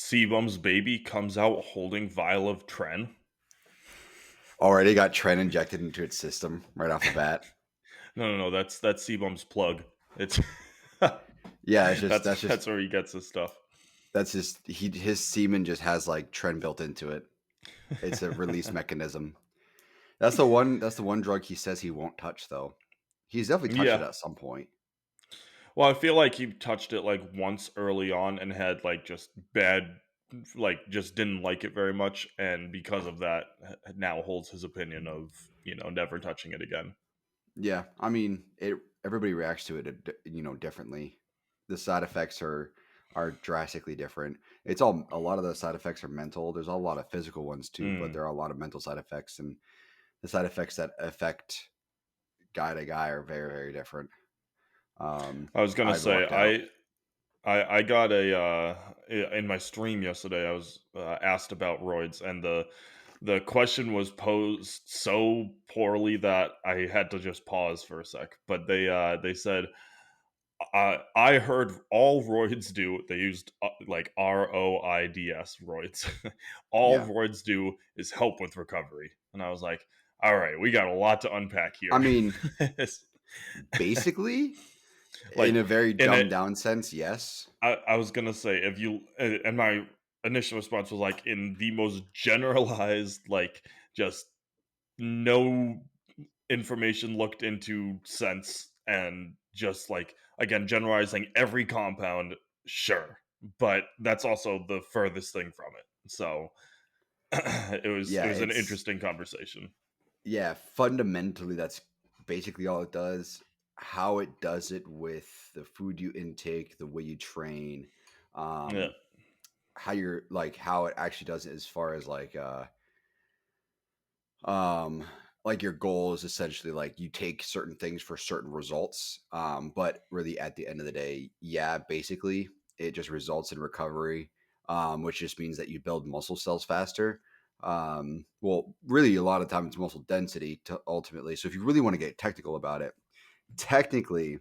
CBum's baby comes out holding vial of Tren. Already got Tren injected into its system right off the bat. No, that's CBum's plug. It's Yeah, it's just that's where he gets his stuff. That's just his semen just has like Tren built into it. It's a release mechanism. That's the one drug he says he won't touch though. He's definitely touched it Yeah. at some point. Well, I feel like he touched it like once early on and had like just bad, like just didn't like it very much, and because of that, now holds his opinion of never touching it again. Yeah, I mean, everybody reacts to it, differently. The side effects are drastically different. A lot of the side effects are mental. There's a lot of physical ones too, but there are a lot of mental side effects, and the side effects that affect guy to guy are very, very different. I was gonna say I got in my stream yesterday. I was asked about roids, and the question was posed so poorly that I had to just pause for a sec. But they said, I heard all roids do. They used like ROIDS roids. All Yeah. roids do is help with recovery, and I was like, all right, we got a lot to unpack here. I mean, basically, like in a very dumbed down sense, yes. I was gonna say, if you and my initial response was like, in the most generalized, like just no information looked into sense, and just like, again, generalizing every compound, sure, but that's also the furthest thing from it. So it was an interesting conversation. Yeah, fundamentally, that's basically all it does. How it does it with the food you intake, the way you train, Yeah. how it actually does it as far as like your goal is essentially like you take certain things for certain results. But really at the end of the day, yeah, basically it just results in recovery, which just means that you build muscle cells faster. Well, really a lot of time it's muscle density to ultimately. So if you really want to get technical about it, technically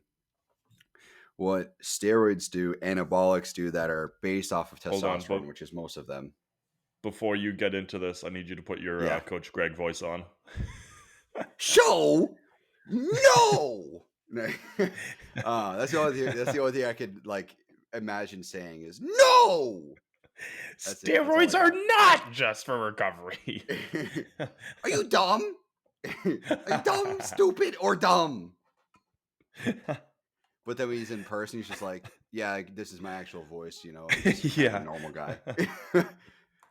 what steroids do, anabolics do that are based off of Hold on, testosterone, which is most of them. before you get into this, I need you to put your Yeah. Coach Greg voice on. So no. That's the only thing I could like imagine saying is no. That's it. That's all I Steroids are got. not just for recovery. Are you dumb? Are you dumb, stupid, or dumb? But then when he's in person, he's just like, yeah, this is my actual voice, I'm just kind of a normal guy.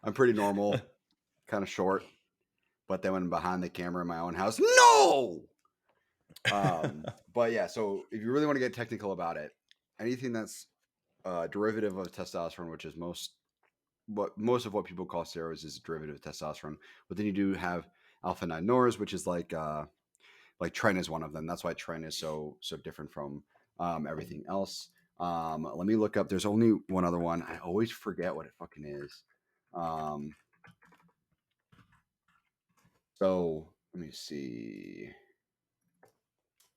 I'm pretty normal, kind of short. But then when behind the camera in my own house, no. But yeah, so if you really want to get technical about it, anything that's derivative of testosterone, which is most of what people call steroids, is a derivative of testosterone. But then you do have alpha 9 nors, which is like Tren is one of them. That's why Tren is so different from everything else. Let me look up. There's only one other one. I always forget what it fucking is. So let me see.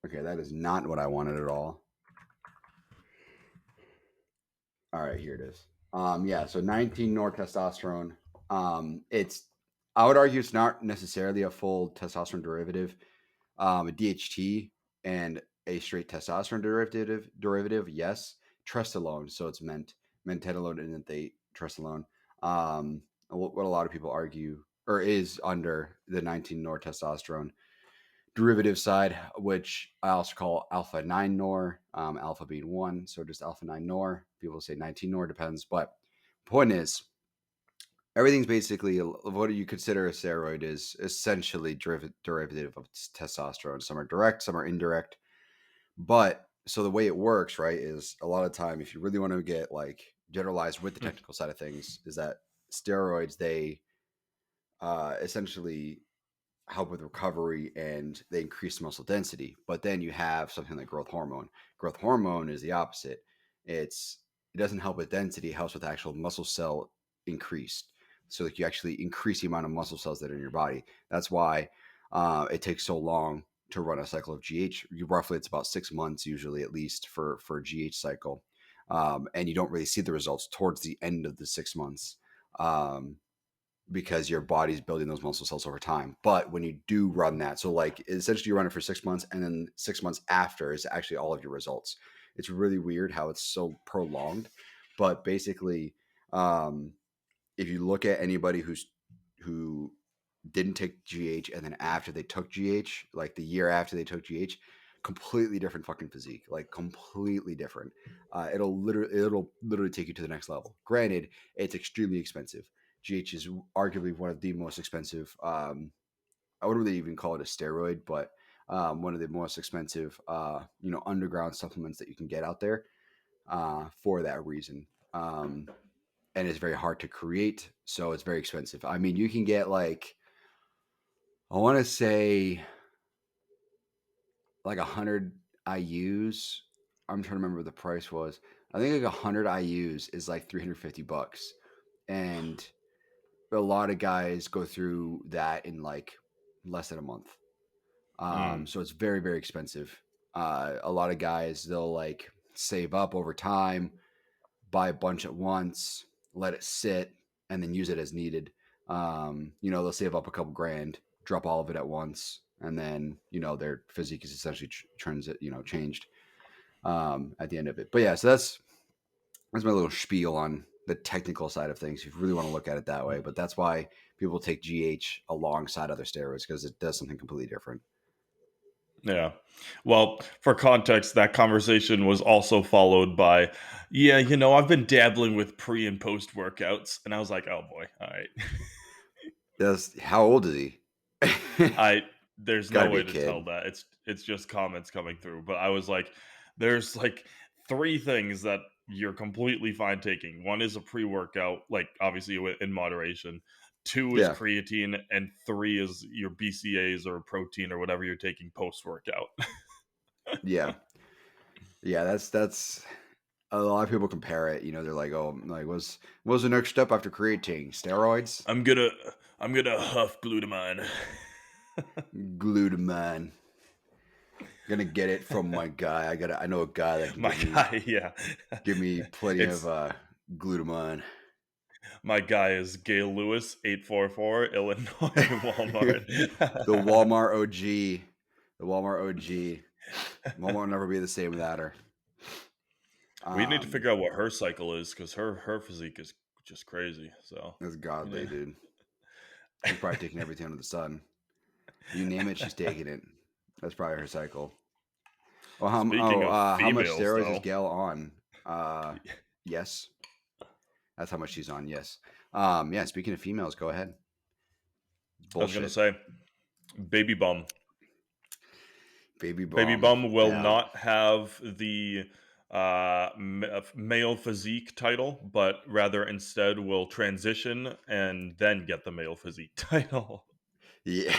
Okay, that is not what I wanted at all. All right, here it is. Yeah, so 19 nortestosterone. I would argue it's not necessarily a full testosterone derivative. A DHT and a straight testosterone derivative, yes. Trestolone, so it's mentedolone and they trestolone. What a lot of people argue or is under the 19 nortestosterone derivative side, which I also call alpha 9 nor, alpha being 1, so just alpha 9 nor. People say 19 nor, depends. But point is, everything's basically what you consider a steroid is essentially derivative of testosterone. Some are direct, some are indirect. But so the way it works, right, is a lot of time, if you really want to get like generalized with the technical side of things, is that steroids, they essentially help with recovery and they increase muscle density. But then you have something like growth hormone. Growth hormone is the opposite. It doesn't help with density, it helps with actual muscle cell increase. So like you actually increase the amount of muscle cells that are in your body. That's why it takes so long to run a cycle of GH. Roughly, it's about 6 months usually, at least for a GH cycle. and you don't really see the results towards the end of the 6 months. Because your body's building those muscle cells over time. But when you do run that, so like essentially you run it for 6 months, and then 6 months after is actually all of your results. It's really weird how it's so prolonged. But basically, if you look at anybody who didn't take GH and then after they took GH, like the year after they took GH, completely different fucking physique, like completely different. It'll literally take you to the next level. Granted, it's extremely expensive. GH is arguably one of the most expensive. I wouldn't really even call it a steroid, but one of the most expensive, underground supplements that you can get out there for that reason. And it's very hard to create, so it's very expensive. I mean, you can get like, I want to say, like 100 IUs. I'm trying to remember what the price was. I think like 100 IUs is like $350, and a lot of guys go through that in like less than a month. So it's very, very expensive. A lot of guys, they'll like save up over time, buy a bunch at once, let it sit, and then use it as needed. They'll save up a couple grand, drop all of it at once, and then their physique is essentially changed at the end of it. But yeah, so that's my little spiel on the technical side of things, if you really want to look at it that way. But that's why people take GH alongside other steroids, because it does something completely different. Yeah. Well, for context, that conversation was also followed by, yeah, I've been dabbling with pre and post workouts. And I was like, oh boy, all right. How old is he? There's Gotta no be way a to kid. tell that. It's just comments coming through. But I was like, there's like 3 things that you're completely fine taking. One is a pre-workout, like obviously in moderation. 2 is Yeah. creatine, and 3 is your BCAAs or protein or whatever you're taking post-workout. Yeah. Yeah, that's a lot of people compare it. They're like, oh, like what's the next step after creatine? Steroids? I'm gonna huff glutamine. Glutamine. Gonna get it from my guy. I know a guy that can My guy, yeah. give me plenty of glutamine. My guy is Gail Lewis, 844 Illinois Walmart. The Walmart OG. The Walmart OG. Walmart will never be the same without her. We need to figure out what her cycle is, because her physique is just crazy. So That's godly, dude. She's probably taking everything under the sun. You name it, she's taking it. That's probably her cycle. Well, how much steroids is Gail on? Yes. That's how much she's on. Yes. Yeah. Speaking of females, go ahead. I was gonna say, Baby Bum. Baby Bum will not have the male physique title, but rather instead will transition and then get the male physique title. Yeah,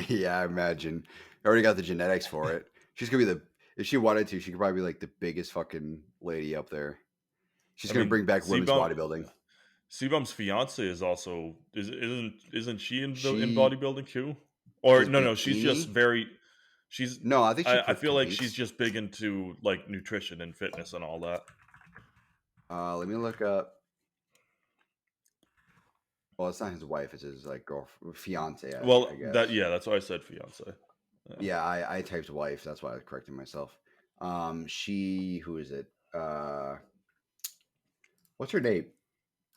yeah, I imagine. I already got the genetics for it. She's gonna be if she wanted to, she could probably be like the biggest fucking lady up there. She's gonna bring back women's bodybuilding. CBum's fiance is also isn't she in bodybuilding too? Or no, she's just no, I think I feel like she's just big into like nutrition and fitness and all that. Let me look up. Well, it's not his wife; it's his like girlfriend, fiance. I guess. That's why I said fiance. Yeah, I typed wife. That's why I was correcting myself. Who is it? What's her name?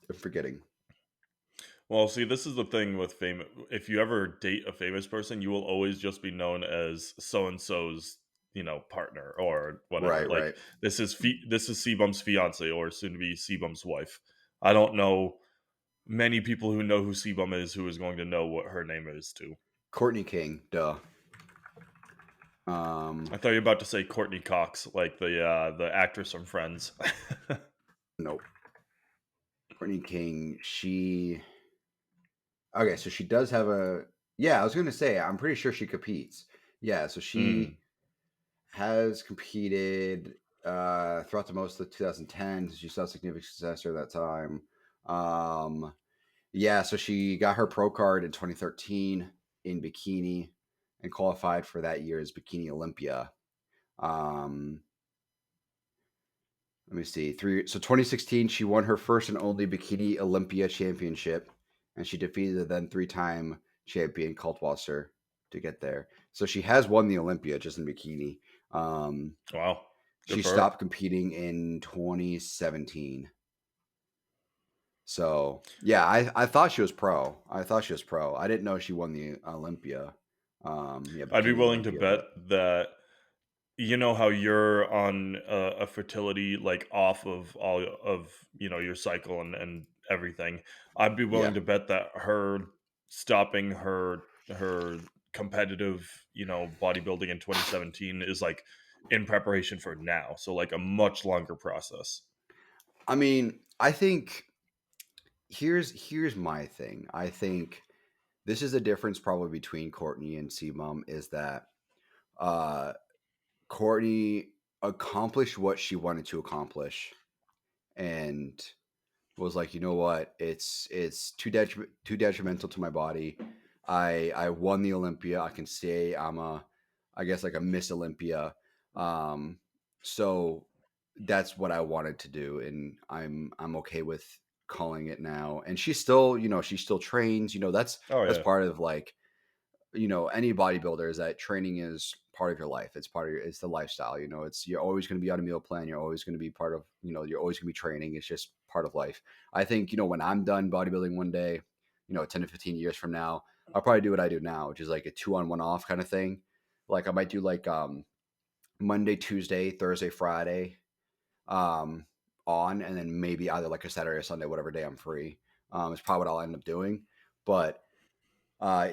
I'm forgetting. Well, see, this is the thing with famous. If you ever date a famous person, you will always just be known as so and so's, partner or whatever. Right. This is CBum's fiance or soon to be CBum's wife. I don't know many people who know who CBum is who is going to know what her name is too. Courtney King, duh. I thought you were about to say Courtney Cox, like the actress from Friends. Nope. Courtney King, okay, so she does have I was going to say, I'm pretty sure she competes. Yeah, so she has competed throughout the most of the 2010s. She saw significant success during that time. So she got her pro card in 2013 in bikini and qualified for that year's Bikini Olympia. Let me see. 2016, she won her first and only Bikini Olympia championship, and she defeated the then three-time champion Kaltwasser to get there. So she has won the Olympia just in bikini. Wow, good She for her. stopped competing in 2017. So yeah, I thought she was pro. I thought she was pro. I didn't know she won the Olympia. Yeah, I'd be Bikini willing to Olympia. bet But that you know how you're on a fertility like off of all of your cycle and everything. I'd be willing yeah, to bet that her stopping her competitive bodybuilding in 2017 is like in preparation for now, so like a much longer process. I mean, I think here's my thing. I think this is the difference probably between Courtney and CBum is that uh, Courtney accomplished what she wanted to accomplish and was like, you know what, it's too detrimental to my body. I won the Olympia. I can say I'm I guess like a Miss Olympia. Um, so that's what I wanted to do, and I'm okay with calling it now. And she's still, she still trains. Oh That's yeah. part of like any bodybuilder is that training is part of your life. It's part of it's the lifestyle. You're always going to be on a meal plan. You're always going to be part of, you're always going to be training. It's just part of life. I think, when I'm done bodybuilding one day, 10 to 15 years from now, I'll probably do what I do now, which is like a 2 on 1 off kind of thing. Like I might do like Monday, Tuesday, Thursday, Friday um on, and then maybe either like a Saturday or Sunday, whatever day I'm free. It's probably what I'll end up doing. But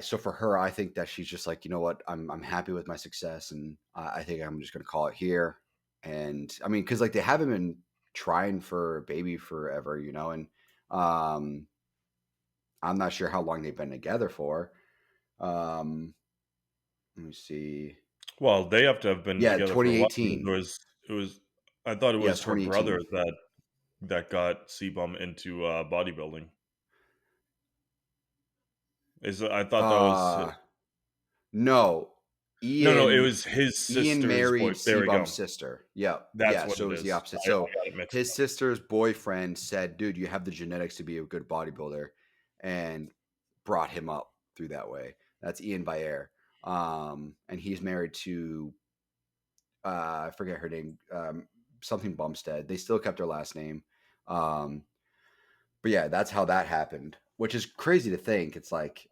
so for her, I think that she's just like, you know what, I'm happy with my success, and I think I'm just gonna call it here. And I mean, because like they haven't been trying for a baby forever, and um, I'm not sure how long they've been together for. Um, Let me see. Well, they have to have been Yeah, together for a while. It 2018. was it was I thought it Yeah, was her brother 2018. that got CBum into bodybuilding. Is I thought that was Uh, no, no, it Ian. was his Ian sister's boy. married There we C-Bum's go. sister. Yeah, That's yeah. what So it it was the is. opposite. I So got it mixed his up. sister's boyfriend said, "Dude, you have the genetics to be a good bodybuilder," and brought him up through that way. That's Ian Bayer, and he's married to I forget her name, something Bumstead. They still kept her last name, um, but yeah, that's how that happened. Which is crazy to think. It's like,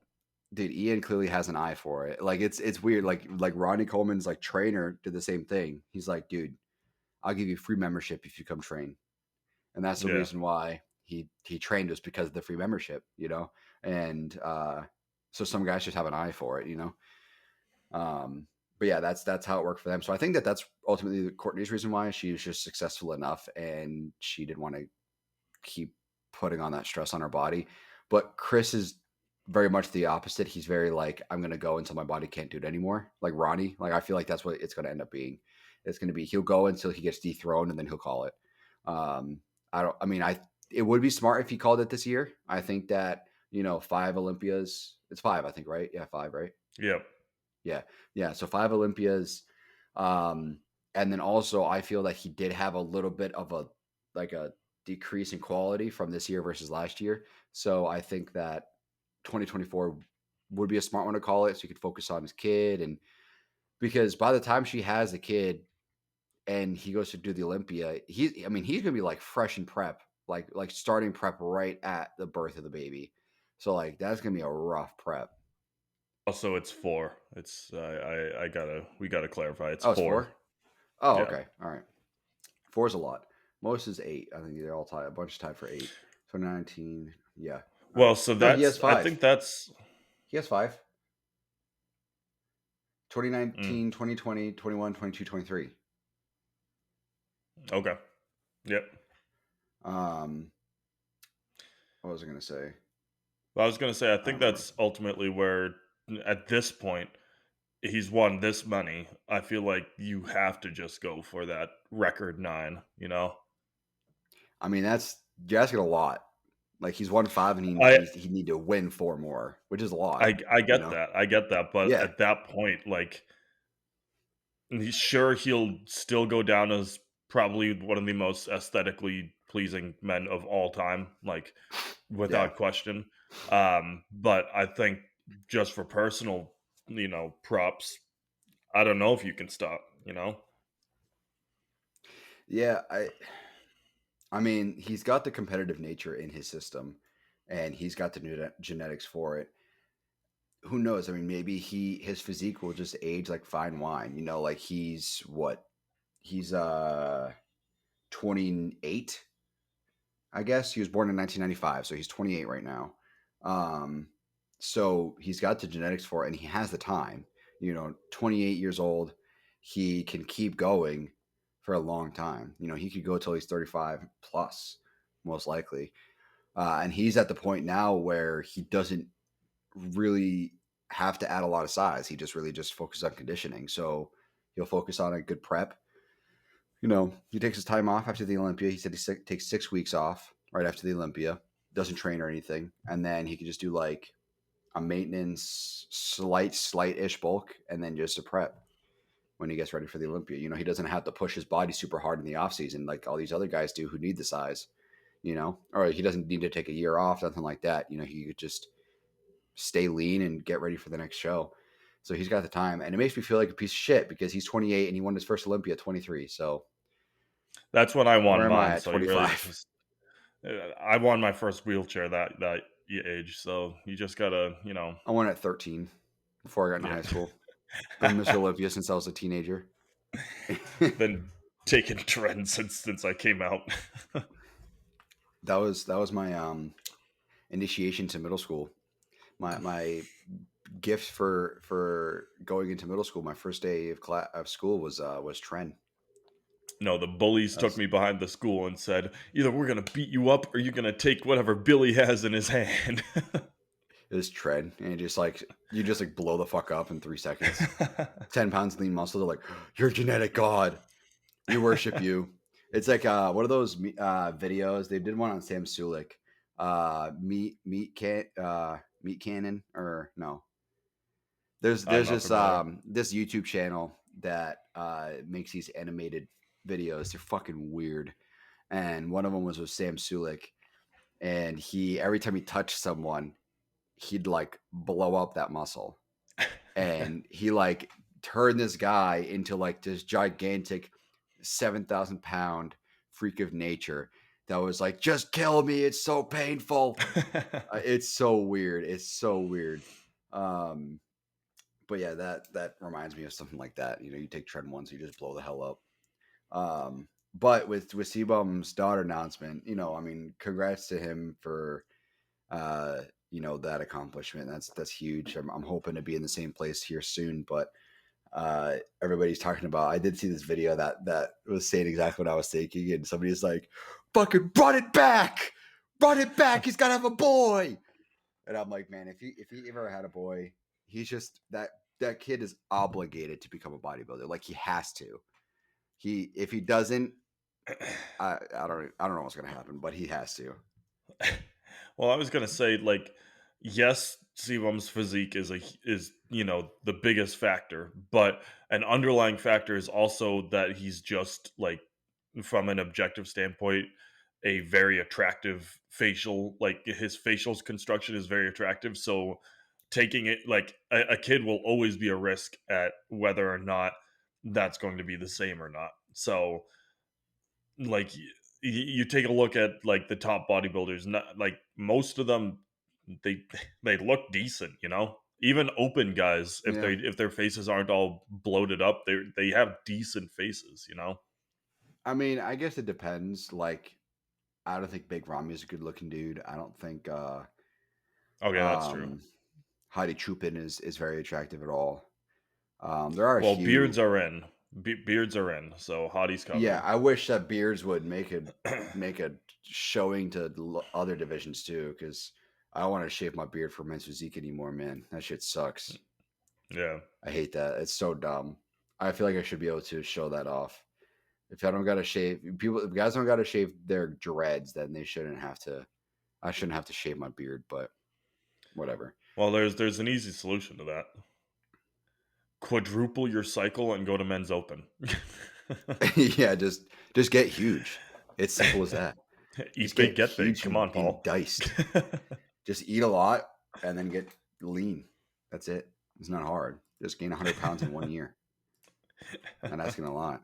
dude, Ian clearly has an eye for it. Like it's weird. Like Ronnie Coleman's like trainer did the same thing. He's like, dude, I'll give you free membership if you come train. And that's the Yeah. reason why he trained us, because of the free membership, And so some guys just have an eye for it. Um, but yeah, that's how it worked for them. So I think that that's ultimately Courtney's reason why she was just successful enough, and she didn't want to keep putting on that stress on her body. But Chris is very much the opposite. He's very like, I'm gonna go until my body can't do it anymore. Like Ronnie. Like I feel like that's what it's gonna end up being. It's gonna be he'll go until he gets dethroned, and then he'll call it. Um, I don't I mean I It would be smart if he called it this year. I think that, 5 Olympias. It's five, I think, right? Yeah, five, right? Yep. Yeah. Yeah. So 5 Olympias. Um, and then also I feel that he did have a little bit of a decrease in quality from this year versus last year. So I think that 2024 would be a smart one to call it, so he could focus on his kid. And because by the time she has a kid and he goes to do the Olympia, he's gonna be like fresh in prep, like starting prep right at the birth of the baby. So like that's gonna be a rough prep. Also, it's 4. It's I gotta we gotta clarify. It's Oh, it's 4. four? Oh, Yeah. okay. All right. Four is a lot. Most is eight. I think they're all tied. A bunch tied for eight. So 19. Yeah. All Well, right. so No, he has that's I five. think that's He has five. mm, 2019, 2020, 21, 22, 23. okay. Yep. Um, what was I going to say? Well, I was gonna say I I don't think remember. that's ultimately where at this point he's won this money. I feel like you have to just go for that record 9, you know? I mean, you're asking a lot. Like he's won five, and I he need to win four more, which is a lot, I get that. I get that, but Yeah. at that point, like, sure, he'll still go down as probably one of the most aesthetically pleasing men of all time, like Yeah. without question. But I think just for personal, props, I don't know if you can stop, Yeah, I mean, he's got the competitive nature in his system, and he's got the genetics for it. Who knows? I mean, maybe his physique will just age like fine wine. Like he's what? He's 28, I guess. He was born in 1995, so he's 28 right now. Um, so he's got the genetics for it, and he has the time. 28 years old, he can keep going for a long time. He could go till he's 35 plus, most likely. And he's at the point now where he doesn't really have to add a lot of size. He just really just focuses on conditioning. So he'll focus on a good prep. He takes his time off after the Olympia. He said he takes 6 weeks off right after the Olympia, doesn't train or anything. And then he can just do like a maintenance, slight-ish bulk, and then just a prep when he gets ready for the Olympia. He doesn't have to push his body super hard in the off season like all these other guys do who need the size, or he doesn't need to take a year off, nothing like that. He could just stay lean and get ready for the next show. So he's got the time, and it makes me feel like a piece of shit because he's 28 and he won his first Olympia at 23. So that's when I where won am I mine. at So you really 25? just, I won my first wheelchair that age. So you just gotta, I won at 13 before I got into yeah. high school. Been Mr. Olympia since I was a teenager. Been taking trends since I came out. That was my initiation to middle school. My gift for going into middle school. My first day of school was Tren. No, the bullies took me behind the school and said, either we're going to beat you up or you're going to take whatever Billy has in his hand. It was Tren, and you just like blow the fuck up in 3 seconds. 10 pounds lean muscle. They're like, you're genetic god. We worship you. It's like one of those videos. They did one on Sam Sulik. Meat cannon, or no. There's I'm not this familiar. this YouTube channel that makes these animated videos. They're fucking weird. And one of them was with Sam Sulik, and he every time he touched someone, he'd like blow up that muscle, and he like turned this guy into like this gigantic 7,000-pound freak of nature that was like, just kill me, it's so painful. It's so weird. It's so weird. But yeah, that reminds me of something like that. You take trend once, you just blow the hell up. But with CBum's daughter announcement, I mean, congrats to him for that accomplishment. That's huge. I'm hoping to be in the same place here soon. But everybody's talking about. I did see this video that was saying exactly what I was thinking, and somebody's like, "Fucking run it back, run it back. He's gotta have a boy." And I'm like, man, if he ever had a boy, he's just that kid is obligated to become a bodybuilder. Like he has to. If he doesn't, I don't know what's gonna happen, but he has to. Well, I was gonna say, like, yes, Sebum's physique is the biggest factor, but an underlying factor is also that he's just like, from an objective standpoint, a very attractive facial. Like his facial construction is very attractive. So taking it, like a kid will always be a risk at whether or not that's going to be the same or not. So like you take a look at like the top bodybuilders, not like most of them, they they look decent, even open guys, if Yeah. their faces aren't all bloated up, they have decent faces. I mean, I guess it depends. Like, I don't think Big Rami's a good looking dude. I don't think Okay, that's true. um Heidi Chupin is very attractive at all. There are a Well, few. beards are in, so Hottie's Yeah, covered. I wish that Beards would make a showing to other divisions too, because I don't want to shave my beard for men's physique anymore, man. That shit sucks. Yeah. I hate that. It's so dumb. I feel like I should be able to show that off. If I don't gotta shave, if guys don't gotta shave their dreads, then they shouldn't have to. I shouldn't have to shave my beard, but whatever. Well, there's an easy solution to that. Quadruple your cycle and go to men's open. Yeah, just get huge. It's simple as that. Just Eat big, get get big. huge Come and, on, and Paul. diced. Just eat a lot and then get lean. That's it. It's not hard. Just gain 100 pounds in 1 year. Not asking a lot.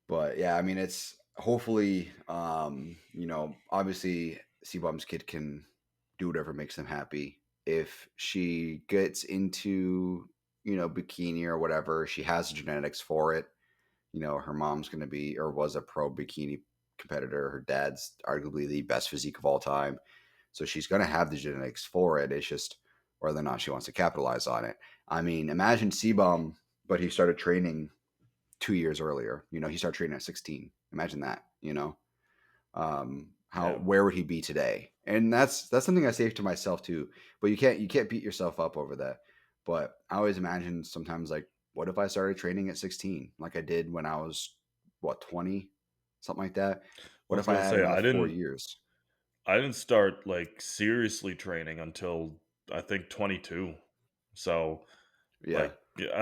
But yeah, I mean, it's hopefully, obviously, CBum's kid can do whatever makes them happy. If she gets into, bikini or whatever, she has the genetics for it. Her mom's going to be or was a pro bikini competitor. Her dad's arguably the best physique of all time. So she's going to have the genetics for it. It's just whether or not she wants to capitalize on it. I mean, imagine CBum, but he started training 2 years earlier. He started training at 16. Imagine that, Yeah. where would he be today? And that's something I say to myself too, but you can't beat yourself up over that. But I always imagine sometimes, like, what if I started training at 16 like I did when I was 20, something like that? I What was if I gonna had say another 4 years? I didn't start like seriously training until I think 22. So Yeah,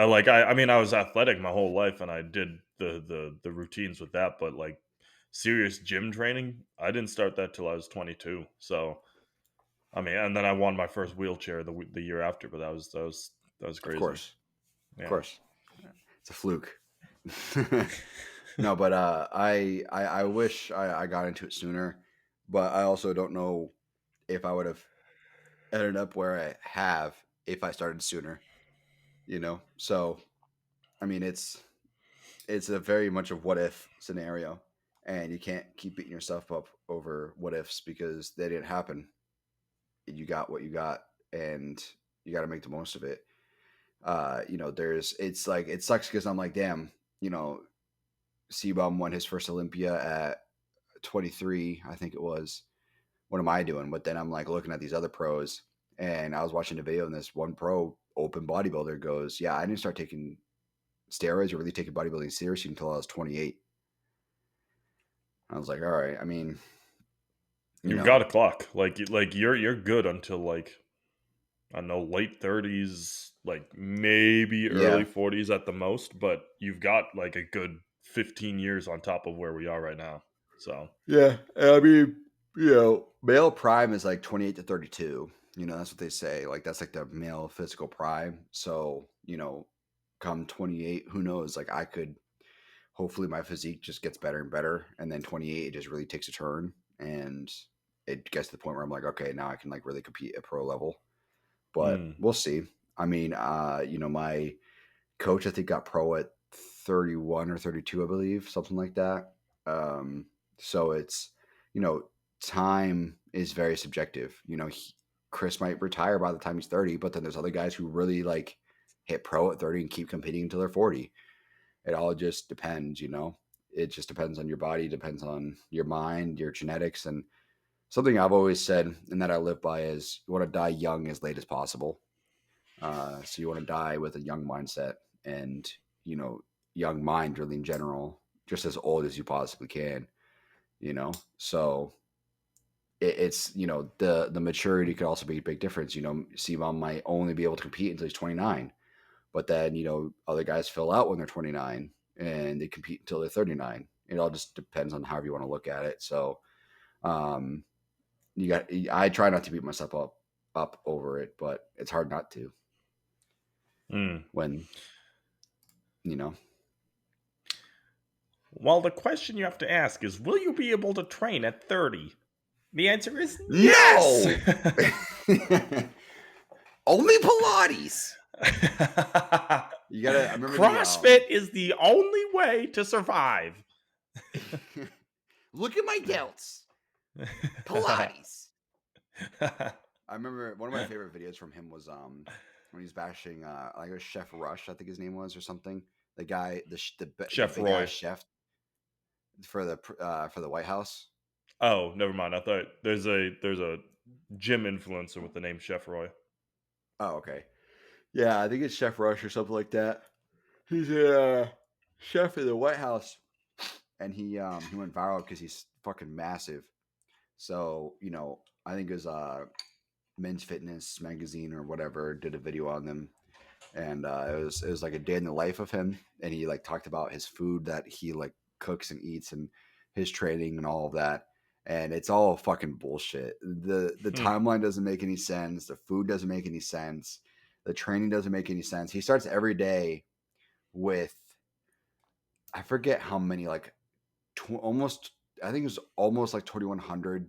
like yeah, I mean I was athletic my whole life and I did the routines with that, but like serious gym training, I didn't start that till I was 22. So I mean, and then I won my first wheelchair the year after, but that was of crazy. course, of Yeah. course. It's a fluke. No, but I wish I got into it sooner, but I also don't know if I would have ended up where I have if I started sooner. So I mean, it's a very much of what if scenario, and you can't keep beating yourself up over what ifs because they didn't happen. You got what you got, and you got to make the most of it. It's like it sucks because I'm like, damn, you know, CBum won his first Olympia at 23, I think it was. What am I doing? But then I'm like looking at these other pros, and I was watching a video, and this one pro open bodybuilder goes, "Yeah, I didn't start taking steroids or really taking bodybuilding seriously until I was 28." I was like, "All right." I mean, you You've know, got a clock. Like you're good until like I don't know, late 30s, like maybe early yeah, 40s at the most, but you've got like a good 15 years on top of where we are right now. So, yeah. I mean, male prime is like 28 to 32. That's what they say. Like that's like the male physical prime. So, come 28, who knows? Like I could hopefully my physique just gets better and better, and then 28 it just really takes a turn, and it gets to the point where I'm like, okay, now I can like really compete at pro level. But mm, we'll see. I mean, my coach I think got pro at 31 or 32, I believe, something like that. Um, so it's you know time is very subjective. Chris might retire by the time he's 30, but then there's other guys who really like hit pro at 30 and keep competing until they're 40. It all just depends. It just depends on your body, depends on your mind, your genetics. And something I've always said and that I live by is you want to die young as late as possible. So you want to die with a young mindset and, you know, young mind really in general, just as old as you possibly can. So it's, the maturity could also be a big difference. CBum might only be able to compete until he's 29. But then, other guys fill out when they're 29 and they compete until they're 39. It all just depends on however you want to look at it. So, um, I try not to beat myself up over it, but it's hard not to mm. when, you know, Well, the question you have to ask is will you be able to train at 30? The answer is yes. no, only Pilates. I remember CrossFit is the only way to survive. look at my delts. Pilates. I remember one of my favorite videos from him was when he's bashing like a Chef Rush, I think his name was, or something. The guy, the Chef big ass Roy. chef for the White House. Oh, never mind. I thought there's a gym influencer with the name Chef Roy. Oh, okay. Yeah, I think it's Chef Rush or something like that. He's a chef in the White House, and he went viral because he's fucking massive. So I think it was Men's Fitness magazine or whatever did a video on them, and it was like a day in the life of him, and he like talked about his food that he like cooks and eats and his training and all of that. And it's all fucking bullshit. The Hmm. timeline doesn't make any sense. The food doesn't make any sense. The training doesn't make any sense. He starts every day with, I forget how many, like almost, I think it was almost like 2,100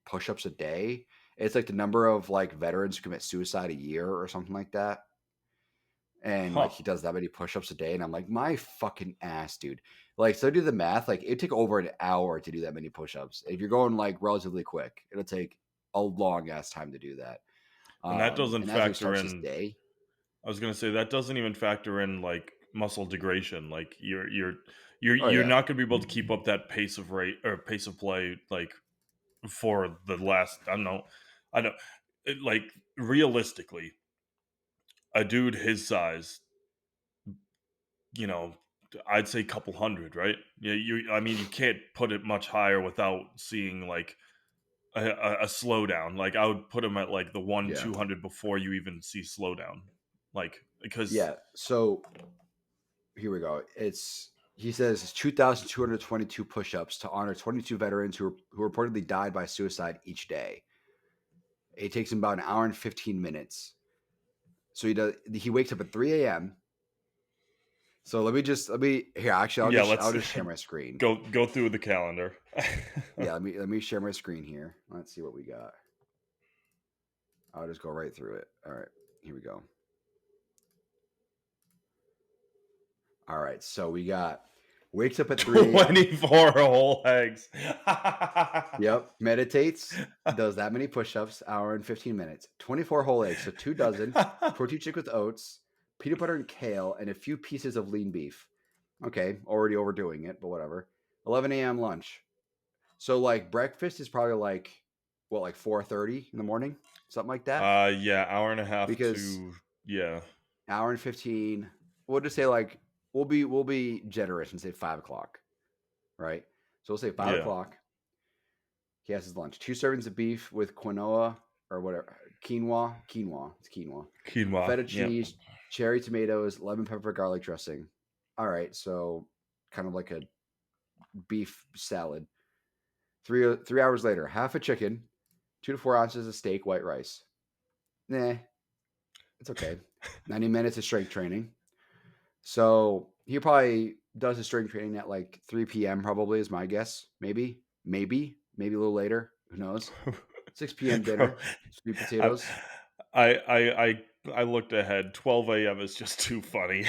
push-ups a day. It's like the number of like veterans who commit suicide a year or something like that. And like Huh. he does that many push-ups a day, and I'm like, my fucking ass, dude. Like, so do the math. Like, it'd take over an hour to do that many push-ups. If you're going like relatively quick, it'll take a long ass time to do that. And that doesn't And as he factor starts his in. day, I was gonna say that doesn't even factor in like muscle degradation. Like oh you're yeah, not gonna be able to keep up that pace of rate or pace of play like for the last I don't like realistically a dude his size, you know, I'd say couple hundred, right? Yeah, I mean you can't put it much higher without seeing like a slowdown. Like I would put him at like the one yeah, 200 before you even see slowdown. Like because yeah. So here we go. He says it's 2,222 push-ups to honor 22 veterans who reportedly died by suicide each day. It takes him about an hour and 15 minutes. So he wakes up at 3 a.m. So let me here. Actually, yeah, I'll let's just share my screen. go through the calendar. Yeah, let me share my screen here. Let's see what we got. I'll just go right through it. All right, here we go. All right, so we got wakes up at 3 a.m. 24 whole eggs. Yep, meditates, does that many push-ups, hour and 15 minutes. 24 whole eggs, so 2 dozen, protein shake with oats, peanut butter and kale, and a few pieces of lean beef. Okay, already overdoing it, but whatever. 11 a.m. lunch. So like breakfast is probably like what, like 4:30 in the morning, something like that. Yeah, hour and a half Because to yeah. hour and 15, we'll just say like we'll be generous and say 5 o'clock, right? So we'll say five Yeah. o'clock. He has his lunch: 2 servings of beef with quinoa or whatever, quinoa. It's quinoa. Quinoa. Feta Yeah. cheese, cherry tomatoes, lemon pepper garlic dressing. All right, so kind of like a beef salad. 3 hours later, half a chicken, 2 to 4 ounces of steak, white rice. Nah, it's okay. 90 minutes of strength training. So he probably does his strength training at like 3 p.m. probably is my guess. Maybe a little later. Who knows? 6 p.m. Bro, dinner, sweet I potatoes, I looked ahead. 12 a.m. is just too funny.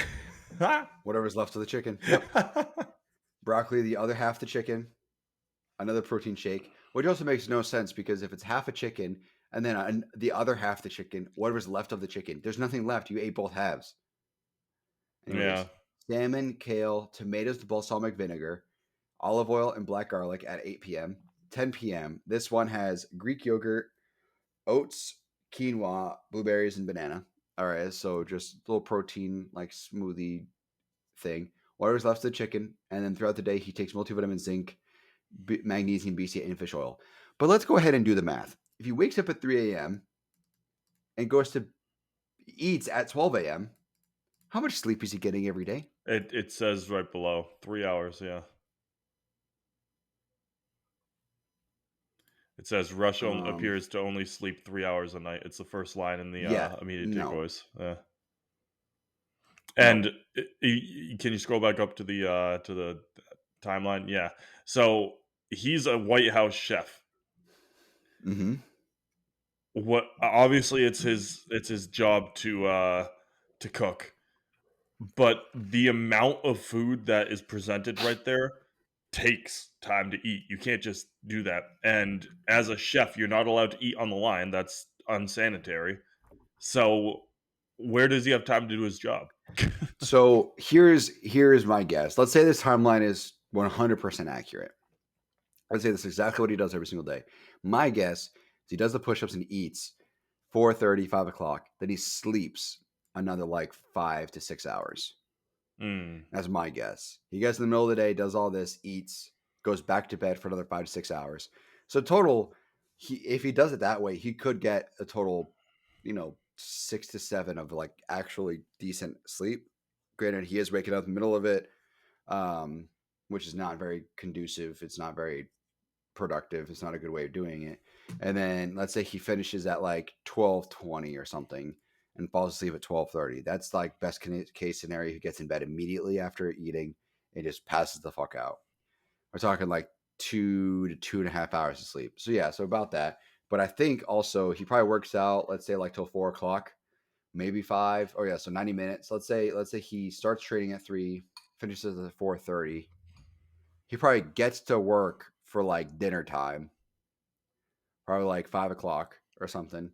whatever's left of the chicken. Yep. Broccoli, the other half the chicken, another protein shake, which also makes no sense because if it's half a chicken and then the other half the chicken, whatever's left of the chicken, there's nothing left. You ate both halves. Yeah. Anyways, salmon, kale, tomatoes to balsamic vinegar, olive oil, and black garlic at 8 p.m. 10 p.m. This one has Greek yogurt, oats, quinoa, blueberries, and banana. All right, so just a little protein like smoothie thing. Whatever's left of the chicken, and then throughout the day he takes multivitamin, zinc, magnesium, BCAA, and fish oil. But let's go ahead and do the math. If he wakes up at 3 a.m. and goes to eats at 12 a.m., how much sleep is he getting every day? It says right below 3 hours. Yeah. It says Rush Um, appears to only sleep 3 hours a night. It's the first line in the yeah, immediate no, takeaways. no. And can you scroll back up to the timeline? Yeah. So he's a White House chef. Mm-hmm. What obviously it's his job to cook, but the amount of food that is presented right there takes time to eat. You can't just do that. And as a chef, you're not allowed to eat on the line. That's unsanitary. So where does he have time to do his job? So here's my guess. Let's say this timeline is 100% accurate. I'd say that's exactly what he does every single day. My guess is he does the push-ups and eats 4:30, 5 o'clock. Then he sleeps another like 5 to 6 hours. Mm, That's my guess. He gets in the middle of the day, does all this, eats, goes back to bed for another 5 to 6 hours. So total, if he does it that way, he could get a total, 6 to 7 of like actually decent sleep. Granted, he is waking up in the middle of it, which is not very conducive. It's not very productive. It's not a good way of doing it. And then let's say he finishes at like 12:20 or something and falls asleep at 12:30. That's like best case scenario. He gets in bed immediately after eating and just passes the fuck out. We're talking like 2 to 2.5 hours of sleep. So yeah, so about that. But I think also he probably works out, let's say like till 4 o'clock, maybe 5. Oh yeah, so 90 minutes. Let's say he starts training at 3, finishes at 4:30. He probably gets to work for like dinner time, probably like 5 o'clock or something,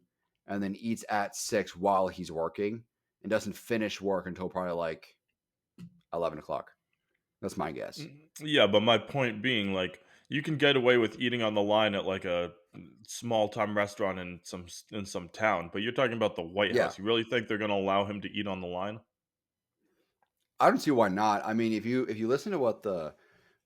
and then eats at 6 while he's working and doesn't finish work until probably like 11 o'clock. That's my guess. Yeah, but my point being, like, you can get away with eating on the line at like a small time restaurant in some town, but you're talking about the White Yeah, House. You really think they're going to allow him to eat on the line? I don't see why not. I mean, if you listen to what the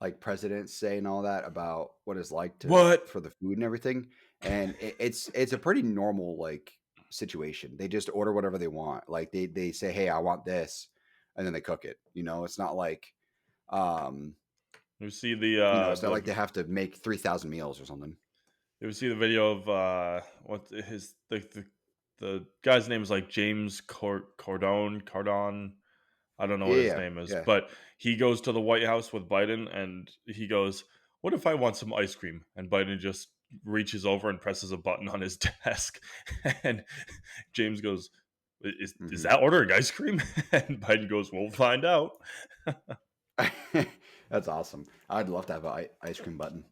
like presidents say and all that about what it's like to What? for the food and everything, and it's a pretty normal like situation. They just order whatever they want. Like they say, hey, I want this, and then they cook it. It's not like um You see it's not like they have to make 3,000 meals or something. you see the video of what his the guy's name is like James Cardone. I don't know what his Yeah, name is, yeah, but he goes to the White House with Biden and he goes, "What if I want some ice cream?" And Biden just reaches over and presses a button on his desk, and James goes, "Is hmm that ordering ice cream?" And Biden goes, "We'll find out." That's awesome. I'd love to have an ice cream button.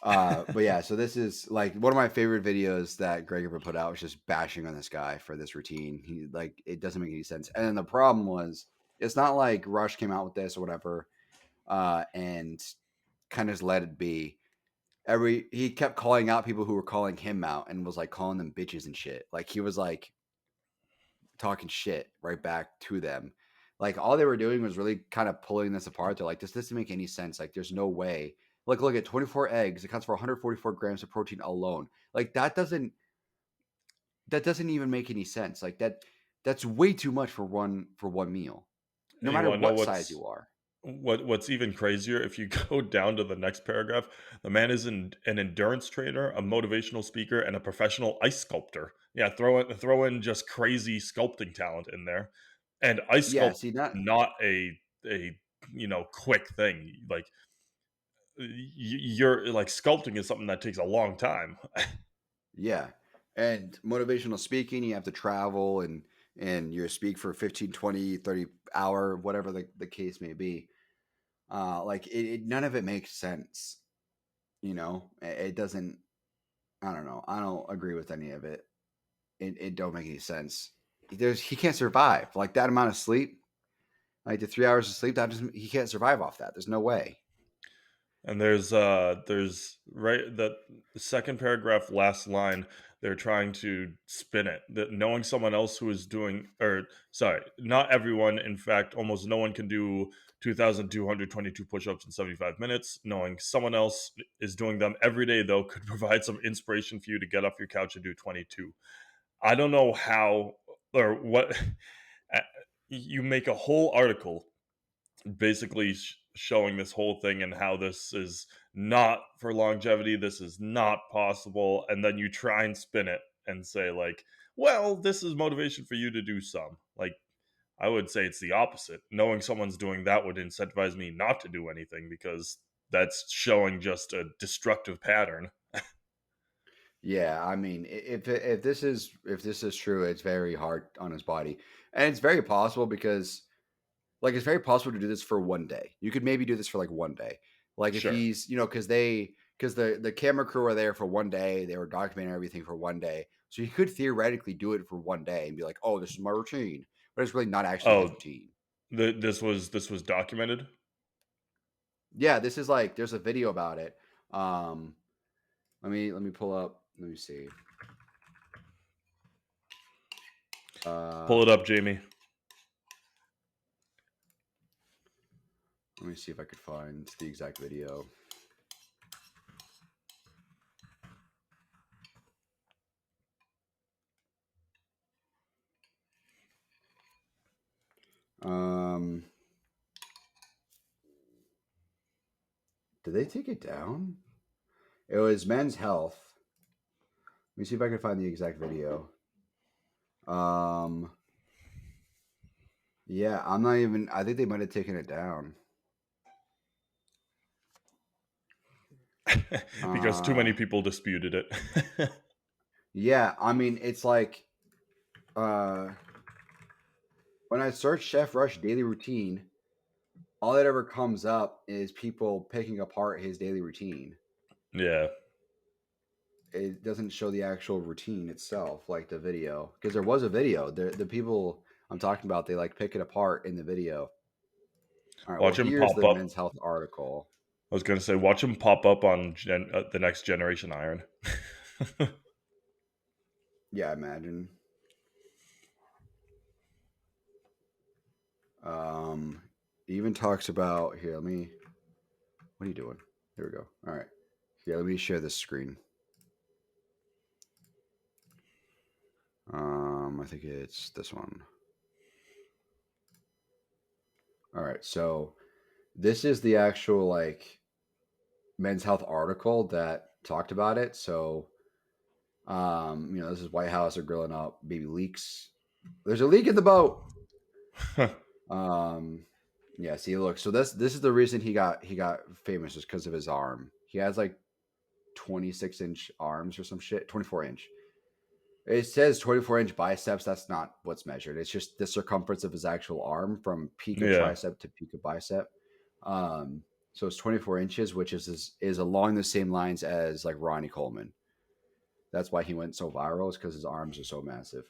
But yeah, so this is like one of my favorite videos that Greg ever put out was just bashing on this guy for this routine. He like it doesn't make any sense. And then the problem was it's not like Rush came out with this or whatever, and kind of just let it be. He kept calling out people who were calling him out and was like calling them bitches and shit. Like he was like talking shit right back to them. Like all they were doing was really kind of pulling this apart. They're like, this doesn't make any sense. Like there's no way. Like look at 24 eggs. It counts for 144 grams of protein alone. Like that doesn't even make any sense. Like that's way too much for one meal. No And you matter want to know what size you are. what's even crazier? If you go down to the next paragraph, the man is an endurance trainer, a motivational speaker, and a professional ice sculptor. Yeah, throw in just crazy sculpting talent in there, and ice Yeah, sculpt see that not a quick thing. Like you're like sculpting is something that takes a long time. Yeah. And motivational speaking, you have to travel and you speak for 15, 20, 30 hour, whatever the case may be. Like none of it makes sense. It doesn't, I don't know. I don't agree with any of it. It don't make any sense. He can't survive like that amount of sleep, like the 3 hours of sleep. He can't survive off that. There's no way. And there's right that the second paragraph last line, they're trying to spin it that knowing someone else who is doing, or sorry, not everyone, in fact almost no one can do 2,222 push-ups in 75 minutes. Knowing someone else is doing them every day though could provide some inspiration for you to get off your couch and do 22. I don't know how or what. You make a whole article basically showing this whole thing and how this is not for longevity, this is not possible, and then you try and spin it and say like, well, this is motivation for you to do some. Like, I would say it's the opposite. Knowing someone's doing that would incentivize me not to do anything because that's showing just a destructive pattern. Yeah, I mean, if this is true, it's very hard on his body, and it's very possible because like it's very possible to do this for one day. You could maybe do this for like one day. Like if Sure. he's, because the camera crew were there for one day, they were documenting everything for one day. So he could theoretically do it for one day and be like, "Oh, this is my routine," but it's really not actually his Oh, routine. this was documented. Yeah, this is like there's a video about it. Um, let me pull up. Let me see. Pull Uh, it up, Jamie. let me see if I could find the exact video. Did they take it down? It was Men's Health. Let me see if I can find the exact video. Yeah, I'm not even. I think they might have taken it down. Because too many people disputed it. Yeah, I mean, it's like when I search Chef Rush daily routine, all that ever comes up is people picking apart his daily routine. Yeah. It doesn't show the actual routine itself, like the video, because there was a video. The people I'm talking about, they like pick it apart in the video. All right, well, Watch him here's pop the up. Men's Health article. I was gonna say, watch him pop up on the next Generation Iron. Yeah, imagine. He even talks about here. Let me. What are you doing? Here we go. All right. Here, let me share this screen. I think it's this one. All right. So this is the actual like Men's Health article that talked about it. So, this is White House are grilling up baby leaks. There's a leak in the boat. Yeah. See, look. So this is the reason he got famous, just because of his arm. He has like 26-inch arms or some shit. 24-inch. It says 24-inch biceps. That's not what's measured. It's just the circumference of his actual arm from peak of Yeah. tricep to peak of bicep. So it's 24 inches, which is along the same lines as like Ronnie Coleman. That's why he went so viral, is because his arms are so massive.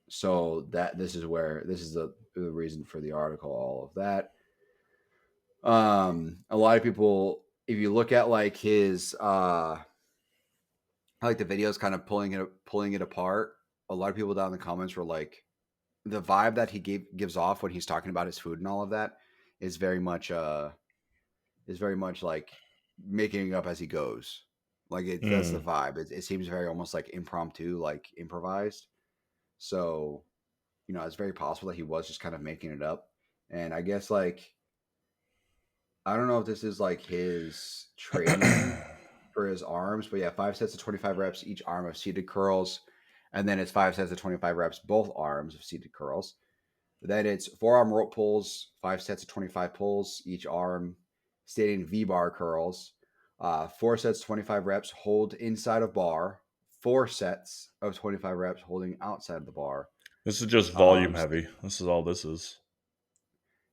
So this is the reason for the article, all of that. A lot of people, if you look at like his like the videos kind of pulling it apart, a lot of people down in the comments were like, the vibe that he gives off when he's talking about his food and all of that is very much like making it up as he goes. Like that's the vibe. It seems very almost like impromptu, like improvised. So, it's very possible that he was just kind of making it up. And I guess like I don't know if this is like his training for his arms, but yeah, 5 sets of 25 reps each arm of seated curls, and then it's 5 sets of 25 reps both arms of seated curls. Then it's forearm rope pulls, 5 sets of 25 pulls each arm, stating V-bar curls, 4 sets, 25 reps, hold inside of bar, 4 sets of 25 reps holding outside of the bar. This is just volume heavy. This is all this is.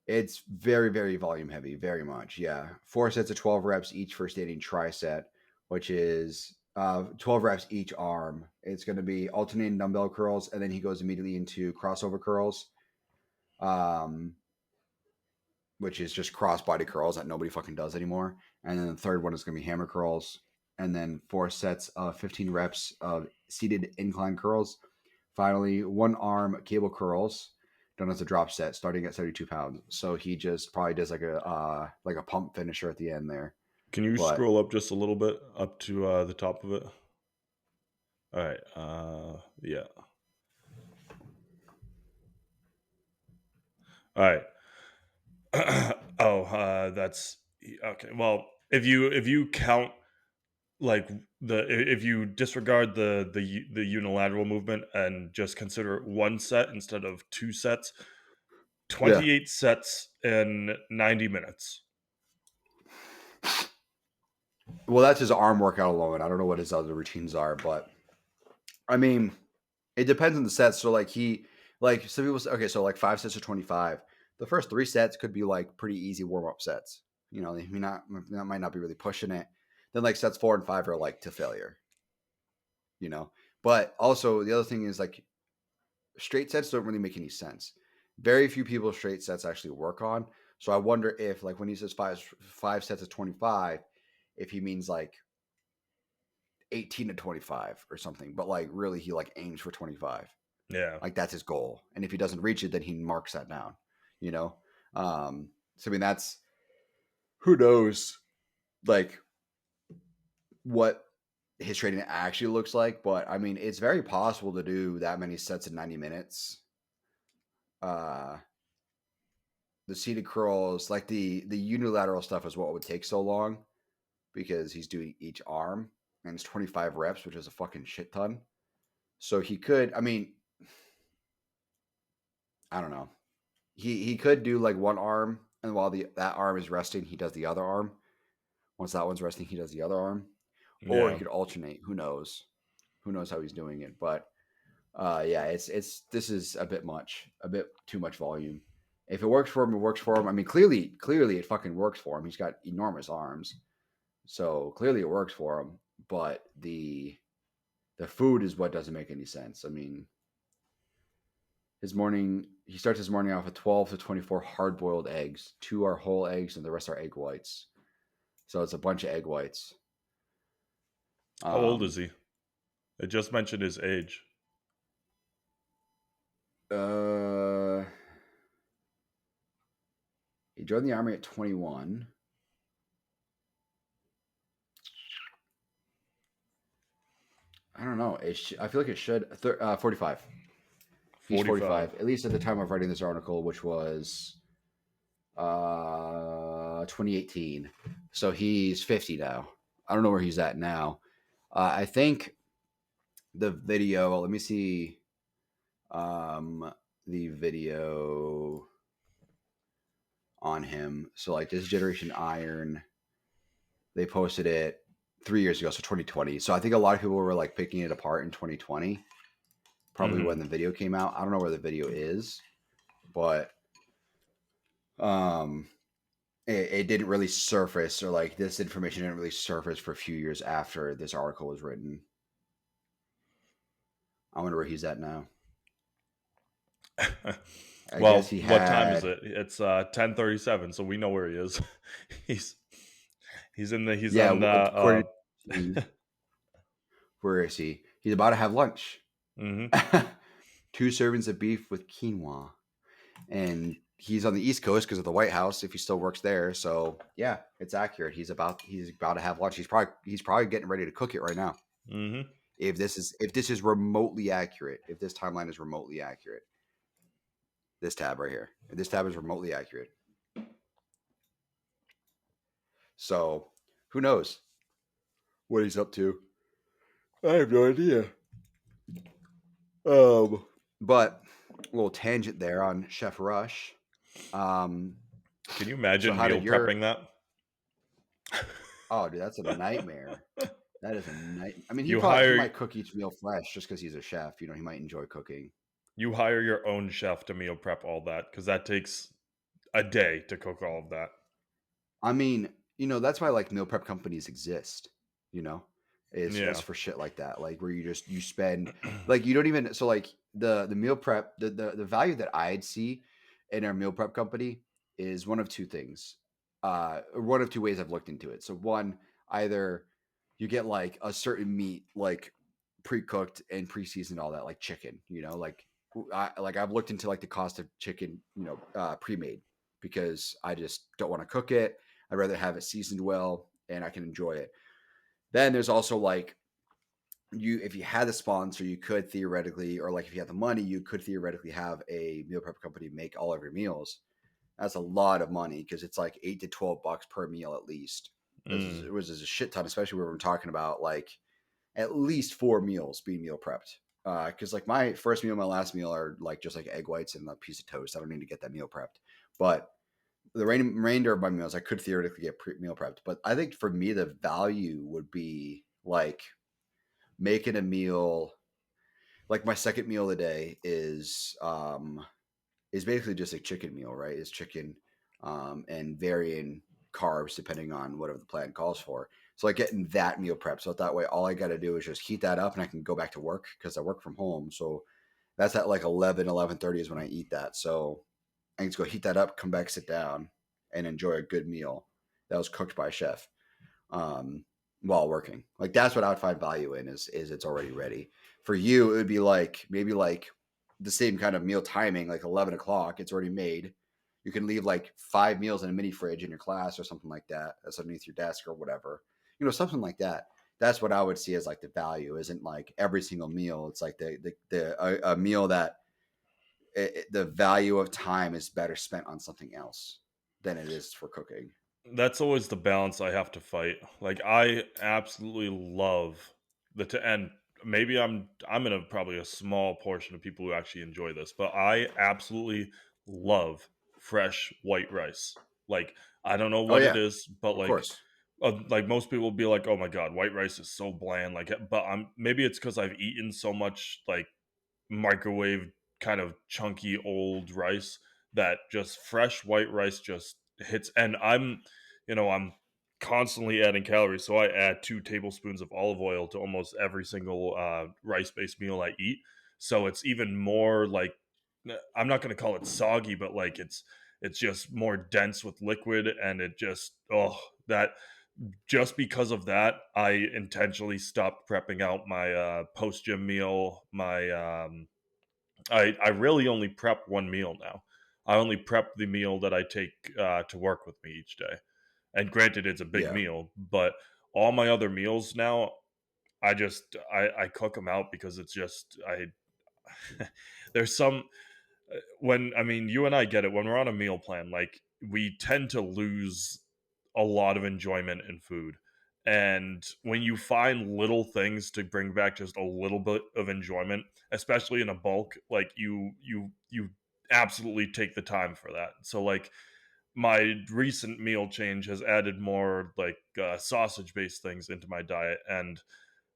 It's very, very volume heavy, very much. Yeah. 4 sets of 12 reps each for stating tricep, which is 12 reps each arm. It's going to be alternating dumbbell curls, and then he goes immediately into crossover curls. Which is just cross body curls that nobody fucking does anymore. And then the third one is going to be hammer curls. And then 4 sets of 15 reps of seated incline curls. Finally, one arm cable curls done as a drop set starting at 72 pounds. So he just probably does like a pump finisher at the end there. Can you scroll up just a little bit up to the top of it? All right. Yeah. All right. That's okay. Well, if you count like if you disregard the unilateral movement and just consider one set instead of 2 sets, 28 sets in 90 minutes. Well, that's his arm workout alone. I don't know what his other routines are, but I mean, it depends on the sets. So like some people say, okay, so like 5 sets of 25. The first 3 sets could be like pretty easy warm up sets. They might not be really pushing it. Then like sets 4 and 5 are like to failure. But also the other thing is like straight sets don't really make any sense. Very few people straight sets actually work on. So I wonder if like when he says five sets of 25, if he means like 18 to 25 or something, but like really he like aims for 25. Yeah. Like that's his goal. And if he doesn't reach it, then he marks that down, So I mean, that's, who knows like what his training actually looks like. But I mean, it's very possible to do that many sets in 90 minutes. the seated curls, like the unilateral stuff is what would take so long because he's doing each arm and it's 25 reps, which is a fucking shit ton. So he could, I mean, I don't know. He could do like one arm, and while that arm is resting, he does the other arm. Once that one's resting, he does the other arm. Or he Yeah. could alternate. Who knows? Who knows how he's doing it? But yeah, it's this is a bit much, a bit too much volume. If it works for him, it works for him. I mean, clearly it fucking works for him. He's got enormous arms, so clearly it works for him. But the food is what doesn't make any sense. I mean, he starts his morning off with 12 to 24 hard-boiled eggs. 2 are whole eggs, and the rest are egg whites. So it's a bunch of egg whites. How old is he? It just mentioned his age. He joined the army at 21. I don't know. I feel like it should. 45. He's 45. At least at the time of writing this article, which was 2018. So he's 50 now. I don't know where he's at now. I think the video, let me see the video on him. So like this Generation Iron, they posted it 3 years ago, so 2020. So I think a lot of people were like picking it apart in 2020, probably when the video came out. I don't know where the video is, but it didn't really surface, or like this information didn't really surface for a few years after this article was written. I wonder where he's at now. Well, what time is it? It's 10:37, so we know where he is. he's in the where is he? He's about to have lunch. 2 servings of beef with quinoa, and he's on the East Coast because of the White House. If he still works there, so yeah, it's accurate. He's about to have lunch. He's probably getting ready to cook it right now. If this is remotely accurate, if this timeline is remotely accurate, this tab right here, if this tab is remotely accurate. So who knows what he's up to? I have no idea. But a little tangent there on Chef Rush. Can you imagine meal prepping that? Oh, dude, that's a nightmare. That is a nightmare. I mean, he might cook each meal fresh just because he's a chef. You know, he might enjoy cooking. You hire your own chef to meal prep all that, because that takes a day to cook all of that. I mean, you know, that's why like meal prep companies exist. You know, it's for shit like that, like where you spend like you don't even, so like the meal prep, the value that I'd see in our meal prep company is one of two things. One of two ways I've looked into it. So one, either you get like a certain meat like pre-cooked and pre-seasoned, all that, like chicken, you know, like I've looked into like the cost of chicken, you know, pre-made, because I just don't want to cook it. I'd rather have it seasoned well and I can enjoy it. Then there's also like if you had the sponsor, you could theoretically, or like if you had the money, you could theoretically have a meal prep company make all of your meals. That's a lot of money because it's like $8 to $12 per meal at least. It was a shit ton, especially when we're talking about like at least 4 meals being meal prepped. Because like my first meal, my last meal are like just like egg whites and a piece of toast. I don't need to get that meal prepped. But the remainder of my meals, I could theoretically get meal prepped. But I think for me, the value would be like making a meal. Like my second meal of the day is basically just a chicken meal, right? It's chicken and varying carbs depending on whatever the plan calls for. So like getting that meal prep. So that way, all I got to do is just heat that up and I can go back to work because I work from home. So that's at like 11:30 is when I eat that. So I can just go heat that up, come back, sit down, and enjoy a good meal that was cooked by a chef while working. Like that's what I would find value in is it's already ready. For you, it would be like maybe like the same kind of meal timing, like 11 o'clock. It's already made. You can leave like 5 meals in a mini fridge in your class or something like that. That's underneath your desk or whatever. You know, something like that. That's what I would see as like the value. Isn't like every single meal. It's like a meal that the value of time is better spent on something else than it is for cooking. That's always the balance I have to fight. Like I absolutely love and maybe I'm in a probably a small portion of people who actually enjoy this, but I absolutely love fresh white rice. Like I don't know Oh what it yeah, is, but of course. like most people will be like, "Oh my god, white rice is so bland." Like, but I'm maybe it's because I've eaten so much like microwave kind of chunky old rice that just fresh white rice just hits. And I'm constantly adding calories, so I add 2 tablespoons of olive oil to almost every single rice based meal I eat, so it's even more like I'm not going to call it soggy, but like it's just more dense with liquid, and it just that just because of that, I intentionally stopped prepping out my post gym meal. I really only prep one meal now. I only prep the meal that I take to work with me each day. And granted, it's a big Yeah. meal, but all my other meals now, I cook them out because it's just I. There's some when I mean you and I get it when we're on a meal plan, like we tend to lose a lot of enjoyment in food. And when you find little things to bring back just a little bit of enjoyment, especially in a bulk, like you absolutely take the time for that. So like my recent meal change has added more like sausage based things into my diet, and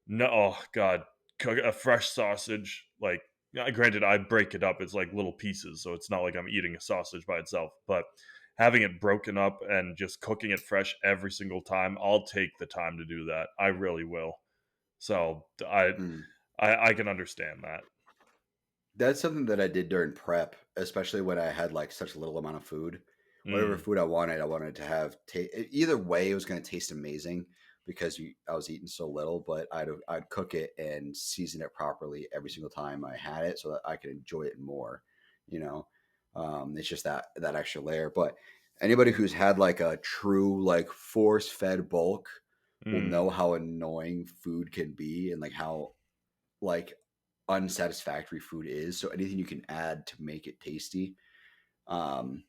no, oh god, cook a fresh sausage. Like, yeah, granted, I break it up. It's like little pieces, so it's not like I'm eating a sausage by itself. But having it broken up and just cooking it fresh every single time, I'll take the time to do that. I really will. So Mm. I can understand that. That's something that I did during prep, especially when I had like such a little amount of food. Whatever Mm. food I wanted to have. Either way, it was going to taste amazing because I was eating so little. But I'd cook it and season it properly every single time I had it, so that I could enjoy it more. You know, it's just that extra layer. But anybody who's had like a true like force fed bulk will Mm. know how annoying food can be and like how like unsatisfactory food is. So anything you can add to make it tasty um,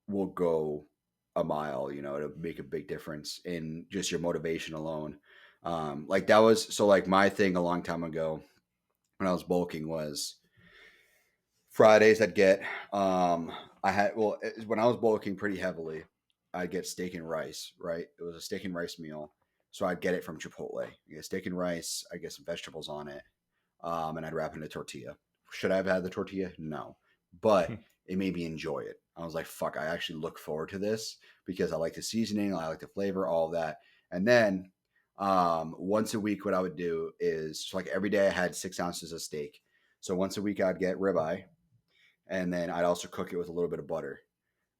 will go a mile. You know, it'll make a big difference in just your motivation alone. Like that was so like my thing a long time ago when I was bulking was Fridays I'd get I had well when I was bulking pretty heavily, I'd get steak and rice, right? It was a steak and rice meal. So I'd get it from Chipotle. I get steak and rice, I get some vegetables on it, and I'd wrap it in a tortilla. Should I have had the tortilla? No, but it made me enjoy it. I was like, "Fuck!" I actually look forward to this because I like the seasoning, I like the flavor, all of that. And then once a week, what I would do is so like every day I had 6 ounces of steak. So once a week, I'd get ribeye, and then I'd also cook it with a little bit of butter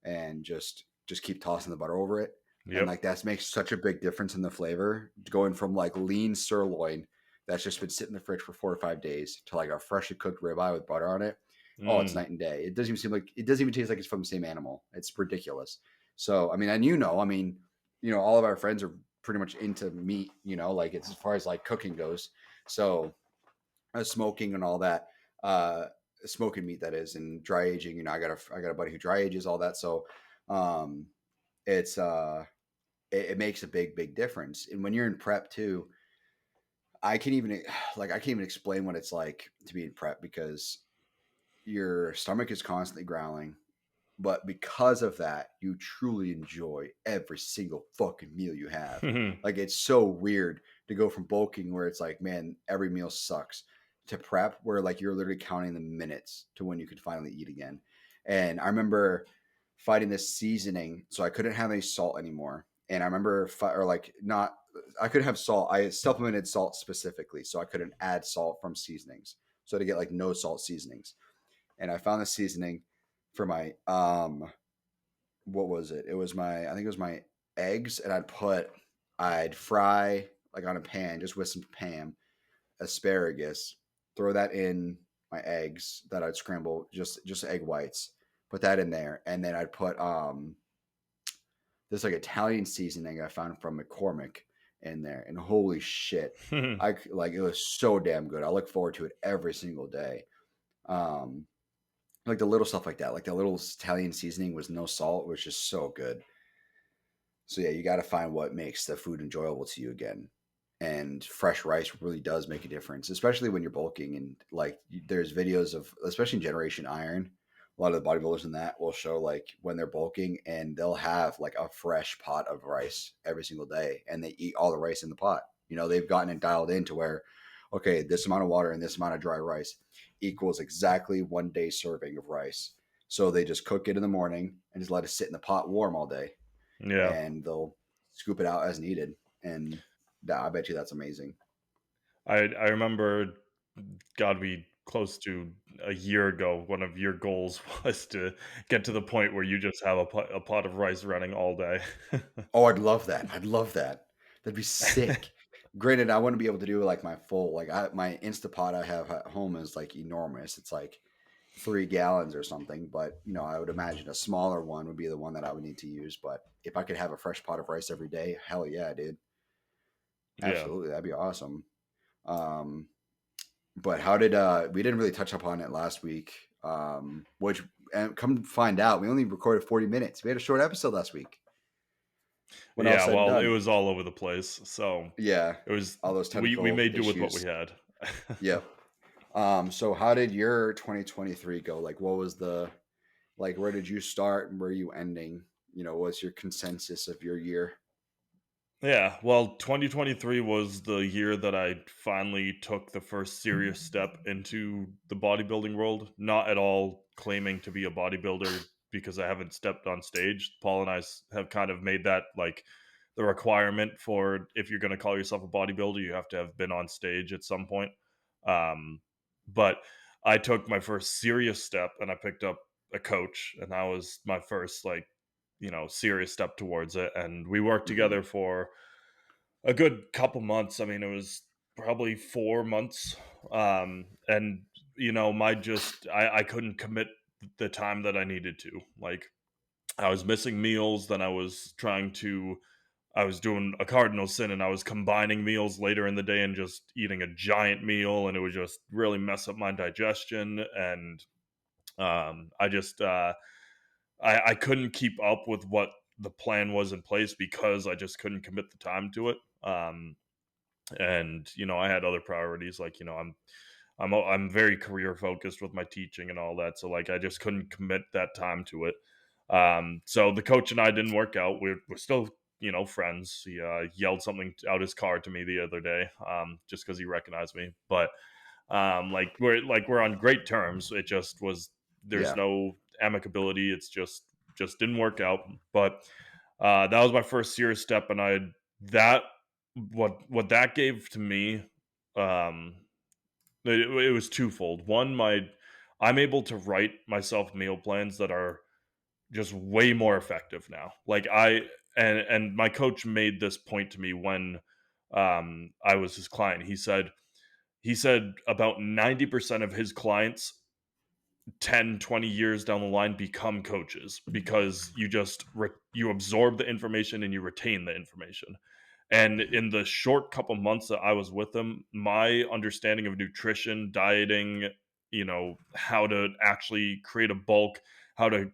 and just keep tossing the butter over it. And Yep. like that makes such a big difference in the flavor, going from like lean sirloin that's just been sitting in the fridge for 4 or 5 days to like a freshly cooked ribeye with butter on it. Oh, it's Mm. night and day. It doesn't even taste like it's from the same animal. It's ridiculous. So I mean, and all of our friends are pretty much into meat, like it's as far as like cooking goes. So smoking and all that, smoking meat that is, and dry aging. I got a buddy who dry ages all that. So um, it's it makes a big difference. And when you're in prep too, I can even I can't even explain what it's like to be in prep because your stomach is constantly growling. But because of that, you truly enjoy every single fucking meal you have. Like it's so weird to go from bulking where it's like, man, every meal sucks, to prep where like you're literally counting the minutes to when you could finally eat again. And I remember fighting this seasoning, so I couldn't have any salt anymore. And I remember, or like not, I could have salt. I supplemented salt specifically, so I couldn't add salt from seasonings. So to get like no salt seasonings, and I found the seasoning for my what was it? It was I think it was my eggs, and I'd fry like on a pan just with some ham, asparagus, throw that in my eggs that I'd scramble, just egg whites, put that in there, and then I'd put this like Italian seasoning I found from McCormick in there, and holy shit, I like it was so damn good. I look forward to it every single day. Um, Like the little stuff like that, like the little Italian seasoning with no salt was just so good. So yeah, you got to find what makes the food enjoyable to you again. And fresh rice really does make a difference, especially when you're bulking. And like, there's videos of, especially in Generation Iron, a lot of the bodybuilders in that will show like when they're bulking and they'll have like a fresh pot of rice every single day, and they eat all the rice in the pot. They've gotten it dialed in to where, okay, this amount of water and this amount of dry rice equals exactly 1 day serving of rice. So they just cook it in the morning and just let it sit in the pot warm all day, Yeah. and they'll scoop it out as needed. And I bet you that's amazing. I remember, gotta be close to a year ago, one of your goals was to get to the point where you just have a pot of rice running all day. Oh, I'd love that. I'd love that. That'd be sick. Granted, I wouldn't be able to do like my full, like my Instapot I have at home is like enormous. It's like 3 gallons or something. But I would imagine a smaller one would be the one that I would need to use. But if I could have a fresh pot of rice every day, hell yeah, dude. Yeah. Absolutely, that'd be awesome. Um, but how did we didn't really touch upon it last week? Which, and come to find out, we only recorded 40 minutes. We had a short episode last week. When all Yeah, said and well, it done, was all over the place, so yeah, it was all those we technical made do with what we issues. had. Yep. So how did your 2023 go? Like, what was the like? Where did you start and where are you ending? What's your consensus of your year? Yeah, well, 2023 was the year that I finally took the first serious step into the bodybuilding world. Not at all claiming to be a bodybuilder because I haven't stepped on stage. Paul and have kind of made that like the requirement for if you're going to call yourself a bodybuilder, you have to have been on stage at some point. But I took my first serious step and I picked up a coach, and that was my first like serious step towards it, and we worked Mm-hmm. together for a good couple months. I mean, it was probably 4 months. And my just I couldn't commit the time that I needed to. Like, I was missing meals, then I was doing a cardinal sin, and I was combining meals later in the day and just eating a giant meal, and it would just really mess up my digestion. And I just I couldn't keep up with what the plan was in place because I just couldn't commit the time to it. And I had other priorities, like I'm very career focused with my teaching and all that, so like I just couldn't commit that time to it. So the coach and I didn't work out. We're still friends. He yelled something out his car to me the other day, just because he recognized me. But we're on great terms. It just was there's Yeah. no amicability. It's just didn't work out. But that was my first serious step, and I that what that gave to me, um it was twofold. One, I'm able to write myself meal plans that are just way more effective now. Like, and my coach made this point to me when I was his client. He said about 90% of his clients 10, 20 years down the line become coaches because you absorb the information and you retain the information. And in the short couple months that I was with him, my understanding of nutrition, dieting, how to actually create a bulk, how to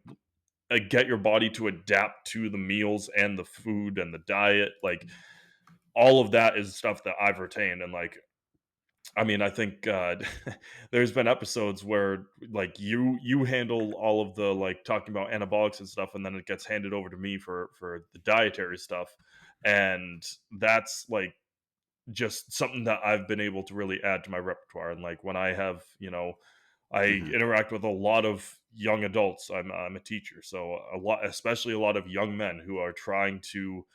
get your body to adapt to the meals and the food and the diet, like all of that is stuff that I've retained. And like, I mean, I think there's been episodes where like you handle all of the like talking about anabolics and stuff, and then it gets handed over to me for the dietary stuff, and that's like just something that I've been able to really add to my repertoire. And like when I have, I Mm-hmm. interact with a lot of young adults. I'm a teacher, so especially a lot of young men who are trying to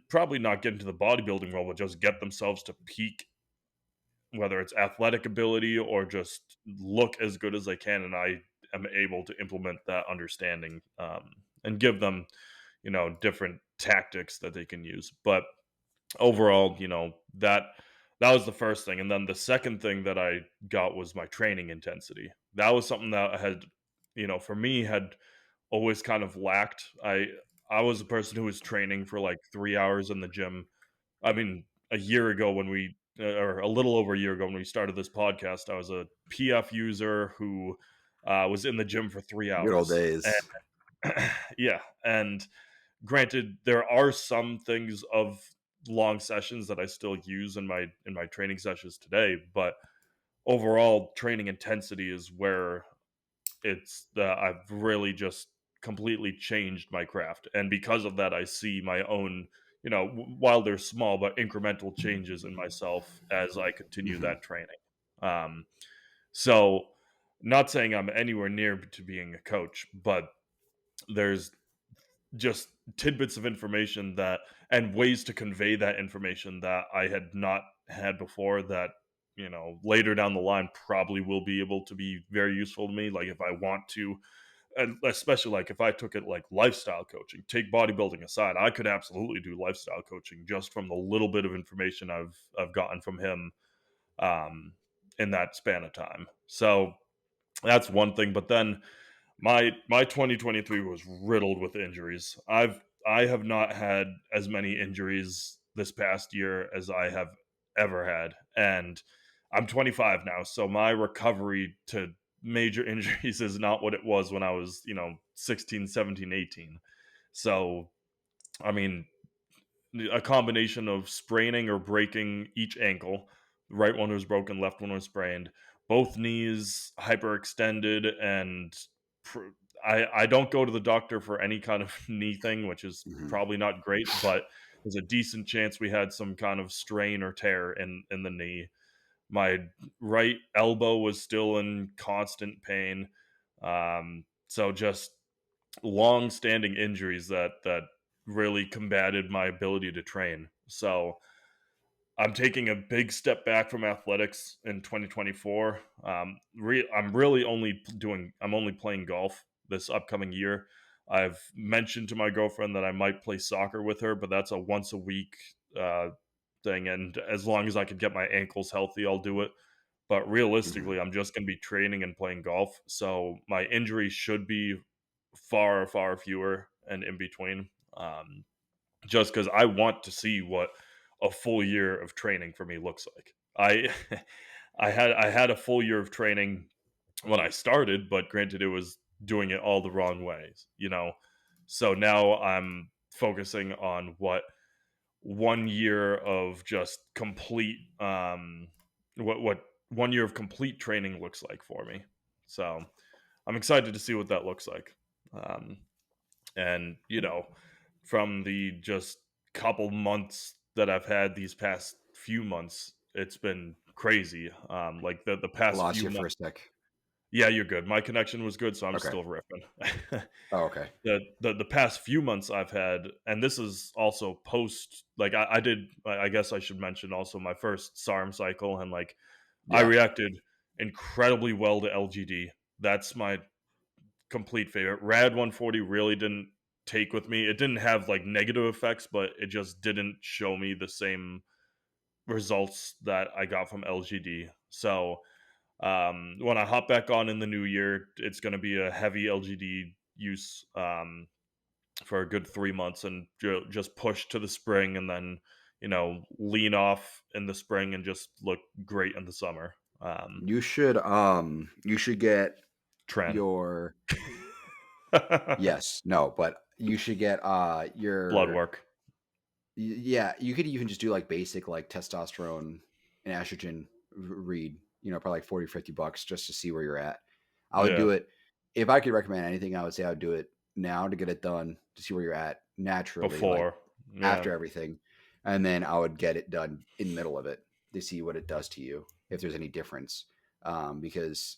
probably not get into the bodybuilding world, but just get themselves to peak, whether it's athletic ability or just look as good as they can. And I am able to implement that understanding, and give them, different tactics that they can use. But overall, that was the first thing. And then the second thing that I got was my training intensity. That was something that I had, for me, had always kind of lacked. I was a person who was training for like 3 hours in the gym. I mean, a year ago when or a little over a year ago when we started this podcast, I was a PF user who was in the gym for 3 Good old hours. days. And yeah, and granted, there are some things of long sessions that I still use in my training sessions today, but overall training intensity is where it's I've really just completely changed my craft, and because of that, I see my own, while they're small but incremental changes in myself as I continue Hmm. that training. Um, so, not saying I'm anywhere near to being a coach, but there's just tidbits of information that and ways to convey that information that I had not had before that later down the line probably will be able to be very useful to me, like if I want to, and especially like if I took it like lifestyle coaching, take bodybuilding aside, I could absolutely do lifestyle coaching just from the little bit of information I've gotten from him, um in that span of time. So that's one thing, but then my 2023 was riddled with injuries. I have not had as many injuries this past year as I have ever had, and I'm 25 now, so my recovery to major injuries is not what it was when I was, 16, 17, 18. So, I mean, a combination of spraining or breaking each ankle. The right one was broken, left one was sprained. Both knees hyperextended, and pr- I don't go to the doctor for any kind of knee thing, which is Hmm. probably not great, but there's a decent chance we had some kind of strain or tear in the knee. My right elbow was still in constant pain. So just long-standing injuries that really combated my ability to train. So I'm taking a big step back from athletics in 2024. I'm only playing golf this upcoming year. I've mentioned to my girlfriend that I might play soccer with her, but that's a once a week uh, thing. And as long as I can get my ankles healthy, I'll do it. But Hmm. realistically, I'm just going to be training and playing golf. So my injuries should be far, far fewer and in between. Just because I want to see what a full year of training for me looks like. I had a full year of training when I started, but granted, it was doing it all the wrong ways. So now I'm focusing on what 1 year of just complete what 1 year of complete training looks like for me. So I'm excited to see what that looks like. Um, and from the just couple months that I've had these past few months, it's been crazy. Like the I past lost few you for a months. sec. Yeah, you're good. My connection was good, so I'm Okay. still ripping. Oh, okay. The past few months I've had, and this is also post. Like I did. I guess I should mention also my first SARM cycle, and like I Yeah. reacted incredibly well to LGD. That's my complete favorite. Rad 140 really didn't take with me. It didn't have like negative effects, but it just didn't show me the same results that I got from LGD. So when I hop back on in the new year, it's going to be a heavy LGD use for a good 3 months, and just push to the spring, and then lean off in the spring and just look great in the summer. You should get Trend. your yes, no, but you should get Blood your work. yeah, you could even just do like basic like testosterone and estrogen read, probably like 40, $50 just to see where you're at. I would Yeah. do it if I could recommend anything, I would say I would do it now to get it done to see where you're at naturally, like Before. Yeah. after everything. And then I would get it done in the middle of it to see what it does to you, if there's any difference. Because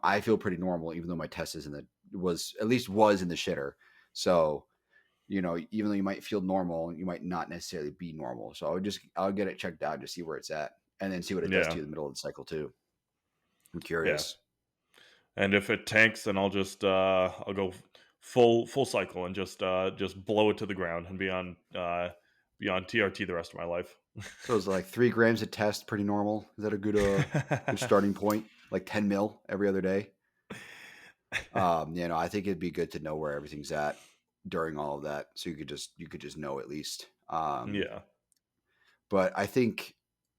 I feel pretty normal, even though my test is was in the shitter. So even though you might feel normal, you might not necessarily be normal. So I would get it checked out to see where it's at, and then see what it does to Yeah. you in the middle of the cycle too. I'm Yeah. curious. And if it tanks, then I'll go full cycle and just blow it to the ground and be on TRT the rest of my life. So it's like 3 grams a test, pretty normal. Is that a good starting point? Like 10 mil every other day. I think it'd be good to know where everything's at during all of that, so you could just know at least. Yeah. But I think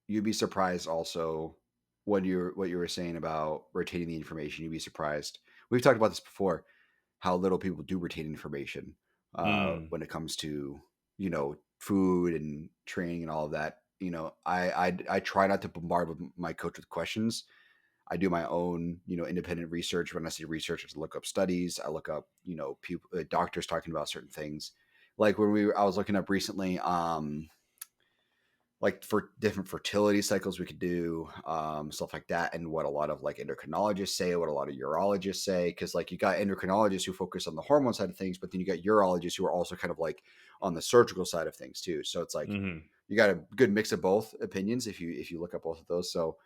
you'd be surprised also what you were saying about retaining the information. You'd be surprised. we've talked about this before, how little people do retain information Mm. when it comes to, food and training and all of that. I try not to bombard my coach with questions. I do my own, independent research. When I say research, I look up studies. I look up, people, doctors talking about certain things. Like I was looking up recently, like for different fertility cycles we could do, stuff like that, and what a lot of like endocrinologists say, what a lot of urologists say, because like you got endocrinologists who focus on the hormone side of things, but then you got urologists who are also kind of like on the surgical side of things too. So it's like Mm-hmm. you got a good mix of both opinions if you look up both of those. So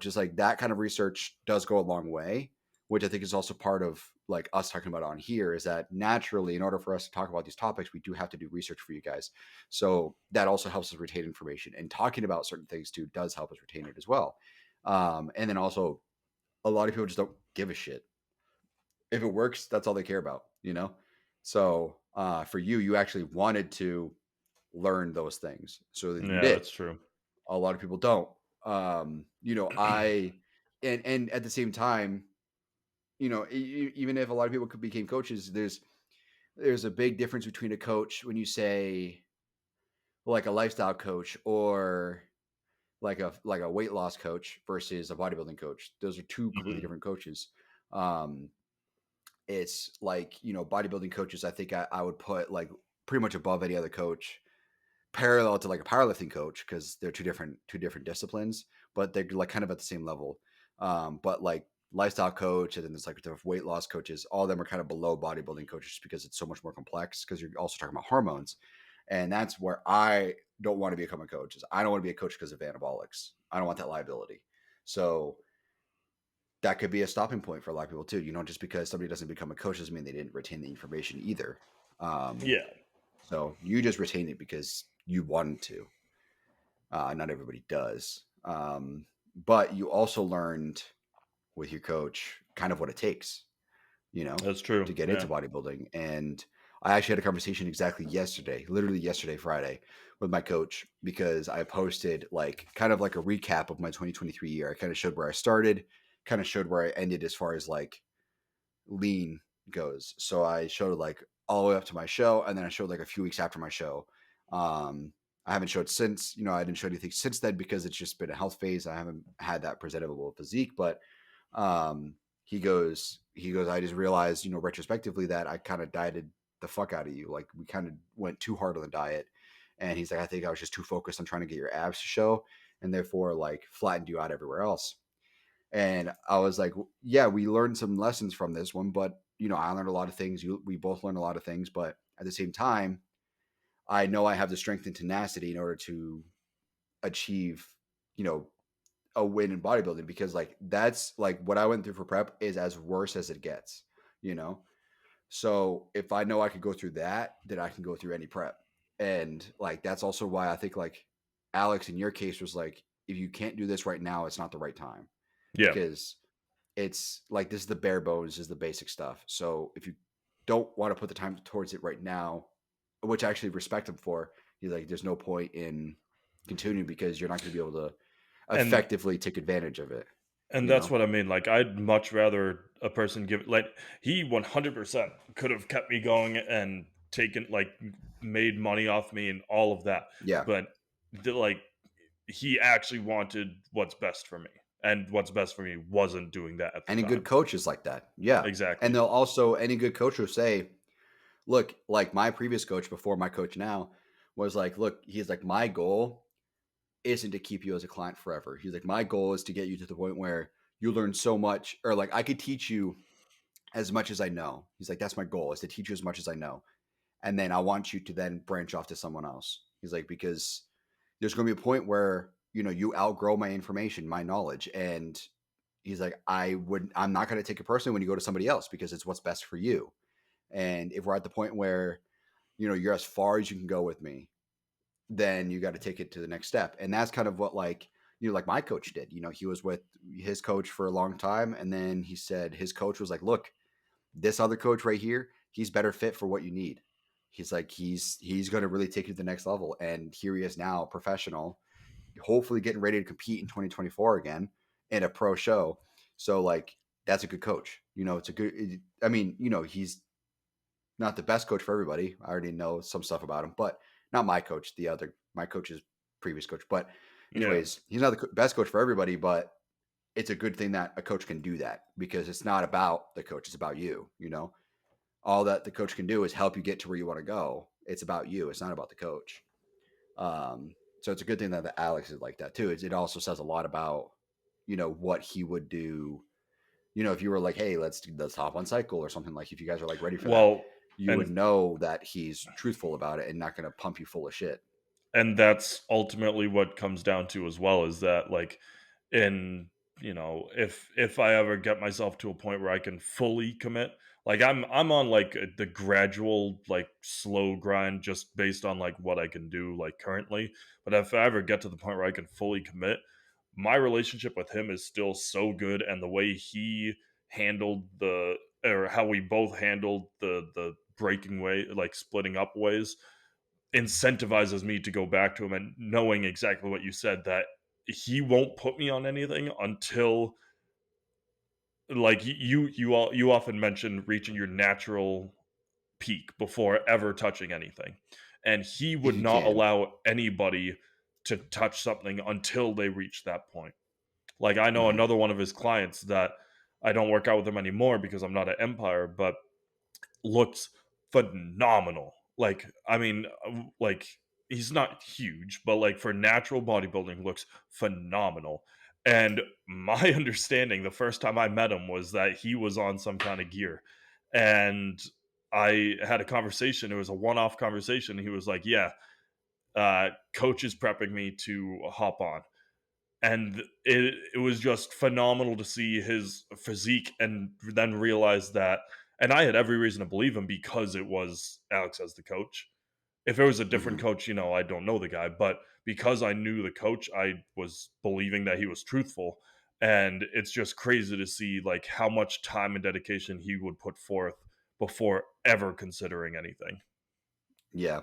just like that kind of research does go a long way, which I think is also part of like us talking about on here, is that naturally, in order for us to talk about these topics, we do have to do research for you guys. So that also helps us retain information, and talking about certain things too does help us retain it as well. And then also, a lot of people just don't give a shit. If it works, that's all they care about. So for you, you actually wanted to learn those things, so that you Yeah, did. that's true. A lot of people don't. I and at the same time, even if a lot of people became coaches, there's a big difference between a coach when you say like a lifestyle coach or like a weight loss coach versus a bodybuilding coach. Those are two completely Mm-hmm. different coaches. Um, it's like bodybuilding coaches. I think I would put like pretty much above any other coach, parallel to like a powerlifting coach, because they're two different disciplines, but they're like kind of at the same level. But like lifestyle coach, and then there's like the weight loss coaches, all of them are kind of below bodybuilding coaches because it's so much more complex, because you're also talking about hormones. And that's where I don't want to become a coach. Is I don't want to be a coach because of anabolics. I don't want that liability. So that could be a stopping point for a lot of people too. Just because somebody doesn't become a coach doesn't mean they didn't retain the information either. Um, Yeah. so you just retain it because you wanted to. Not everybody does. But you also learned with your coach kind of what it takes, That's true. to get into Yeah. bodybuilding. And I actually had a conversation exactly yesterday, literally yesterday, Friday, with my coach, because I posted like kind of like a recap of my 2023 year. I kind of showed where I started, kind of showed where I ended as far as like lean goes. So I showed like all the way up to my show, and then I showed like a few weeks after my show. I haven't showed since, I didn't show anything since then because it's just been a health phase. I haven't had that presentable physique, but um, he goes, I just realized, retrospectively, that I kind of dieted the fuck out of you. Like we kind of went too hard on the diet. And he's like, I think I was just too focused on trying to get your abs to show, and therefore like flattened you out everywhere else. And I was like, yeah, we learned some lessons from this one, but I learned a lot of things. We both learned a lot of things, but at the same time, I know I have the strength and tenacity in order to achieve, you know, a win in bodybuilding, because like that's like what I went through for prep is as worse as it gets, you know. So if I know I could go through that, then I can go through any prep. And like that's also why I think like Alex in your case was like, if you can't do this right now, it's not the right time, Yeah. because it's like this is the bare bones, this is the basic stuff. So if you don't want to put the time towards it right now, which I actually respect him for, he's like, there's no point in continuing because you're not going to be able to And effectively take advantage of it. and You that's know? what I mean. Like I'd much rather a person give like he 100% could have kept me going and taken like made money off me and all of that. Yeah. But like he actually wanted what's best for me. And what's best for me wasn't doing that at the Any good time. coach is like that. Yeah. And Exactly. they'll also, any good coach will say, look, like my previous coach before my coach now was like, look, he's like, my goal isn't to keep you as a client forever. He's like, my goal is to get you to the point where you learn so much, or like I could teach you as much as I know. He's like, that's my goal, is to teach you as much as I know. And then I want you to then branch off to someone else. He's like, because there's going to be a point where, you outgrow my information, my knowledge. And he's like, I'm not going to take it personally when you go to somebody else, because it's what's best for you. And if we're at the point where, you're as far as you can go with me, then you got to take it to the next step. And that's kind of what like my coach did. He was with his coach for a long time. And then he said his coach was like, look, this other coach right here, he's better fit for what you need. He's like, he's going to really take you to the next level. And here he is now, professional, hopefully getting ready to compete in 2024 again in a pro show. So like that's a good coach. It's a good. I mean, he's not the best coach for everybody. I already know some stuff about him, but not my coach. My coach's previous coach. But Yeah. anyways, he's not the best coach for everybody, but it's a good thing that a coach can do that because it's not about the coach. It's about you. All that the coach can do is help you get to where you want to go. It's about you. It's not about the coach. So it's a good thing that the Alex is like that too. It also says a lot about, what he would do. If you were like, hey, let's hop on cycle or something, like if you guys are like ready for that, Well, you would and know that he's truthful about it and not going to pump you full of shit. that's ultimately what comes down to as well, is that like in if I ever get myself to a point where I can fully commit, like I'm on like the gradual like slow grind just based on like what I can do like currently. But if I ever get to the point where I can fully commit, my relationship with him is still so good, and the way he handled the or how we both handled the breaking way, like splitting up ways, incentivizes me to go back to him, and knowing exactly what you said, that he won't put me on anything until, like, you often mention reaching your natural peak before ever touching anything, and he If would you not can. allow anybody to touch something until they reach that point. Like, I know Hmm. another one of his clients that I don't work out with him anymore because I'm not at Empire, but looked phenomenal. Like, I mean, like, he's not huge, but like for natural bodybuilding, looks phenomenal. And my understanding the first time I met him was that he was on some kind of gear. And I had a conversation. It was a one off conversation. He was like, yeah, coach is prepping me to hop on. And it was just phenomenal to see his physique, and then realize that, and I had every reason to believe him because it was Alex as the coach. If it was a different Hmm. coach, I don't know the guy, but because I knew the coach, I was believing that he was truthful. And it's just crazy to see like how much time and dedication he would put forth before ever considering anything. Yeah.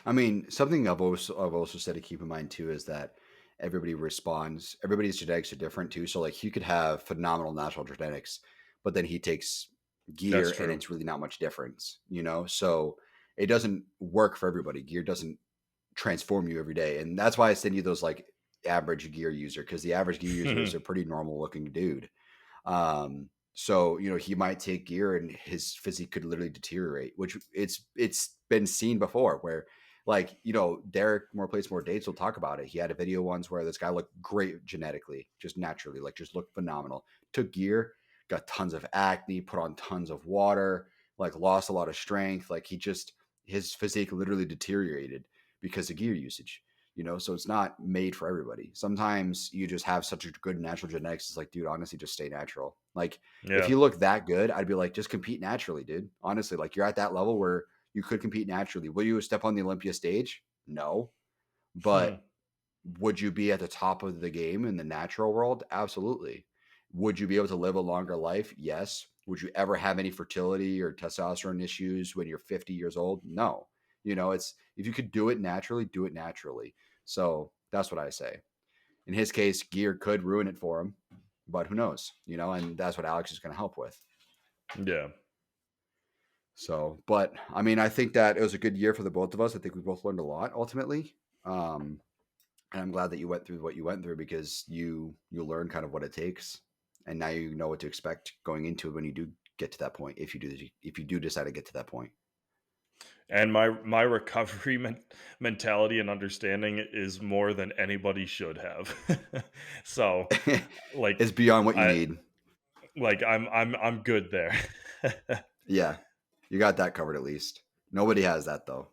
I mean, something I've also said to keep in mind too is that everybody's genetics are different too. So like you could have phenomenal natural genetics, but then he takes That's gear and true. it's really not much difference. So it doesn't work for everybody. Gear doesn't transform you every day. And that's why I send you those like average gear user, because the average gear user is a pretty normal looking dude. So he might take gear and his physique could literally deteriorate, which it's been seen before where like, Derek More Plates More Dates will talk about it. He had a video once where this guy looked great genetically, just naturally, like just looked phenomenal. Took gear, got tons of acne, put on tons of water, like lost a lot of strength. Like his physique literally deteriorated because of gear usage. So it's not made for everybody. Sometimes you just have such a good natural genetics. It's like, dude, honestly, just stay natural. Like, if Yeah. you look that good, I'd be like, just compete naturally, dude. Honestly, like you're at that level where you could compete naturally. Will you step on the Olympia stage? No. But would you be at the top of the game in the natural world? Absolutely. Would you be able to live a longer life? Yes. Would you ever have any fertility or testosterone issues when you're 50 years old? No. It's if you could do it naturally, do it naturally. So that's what I say. In his case, gear could ruin it for him, but who knows? And that's what Alex is going to help with. Yeah. So, but I mean, I think that it was a good year for the both of us. I think we both learned a lot ultimately. And I'm glad that you went through what you went through because you learn kind of what it takes, and now you know what to expect going into it when you do get to that point. If you do decide to get to that point, And my recovery mentality and understanding is more than anybody should have. So, like, it's beyond what you I need. I'm good there. Yeah, you got that covered at least. Nobody has that though.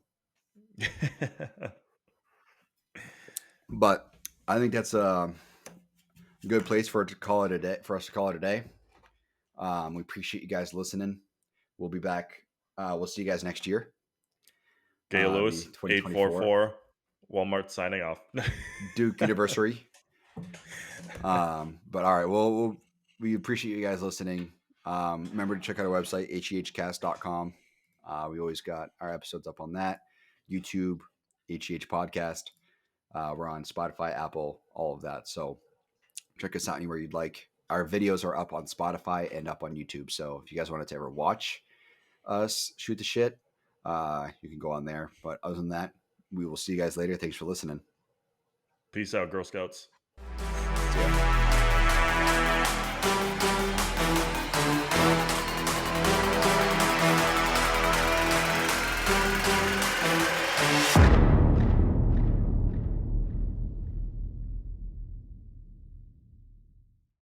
But I think that's a good place for us to call it a day. We appreciate you guys listening. We'll be back. We'll see you guys next year. Gay Be Lewis, 2024 844, Walmart signing off. Duke anniversary. But all right, well, we appreciate you guys listening. Remember to check out our website, hghcast.com. We always got our episodes up on that. YouTube, HGH Podcast. We're on Spotify, Apple, all of that. So check us out anywhere you'd like. our videos are up on Spotify and up on YouTube. So if you guys wanted to ever watch us shoot the shit, you can go on there. But other than that, we will see you guys later. Thanks for listening. Peace out, Girl Scouts. See ya.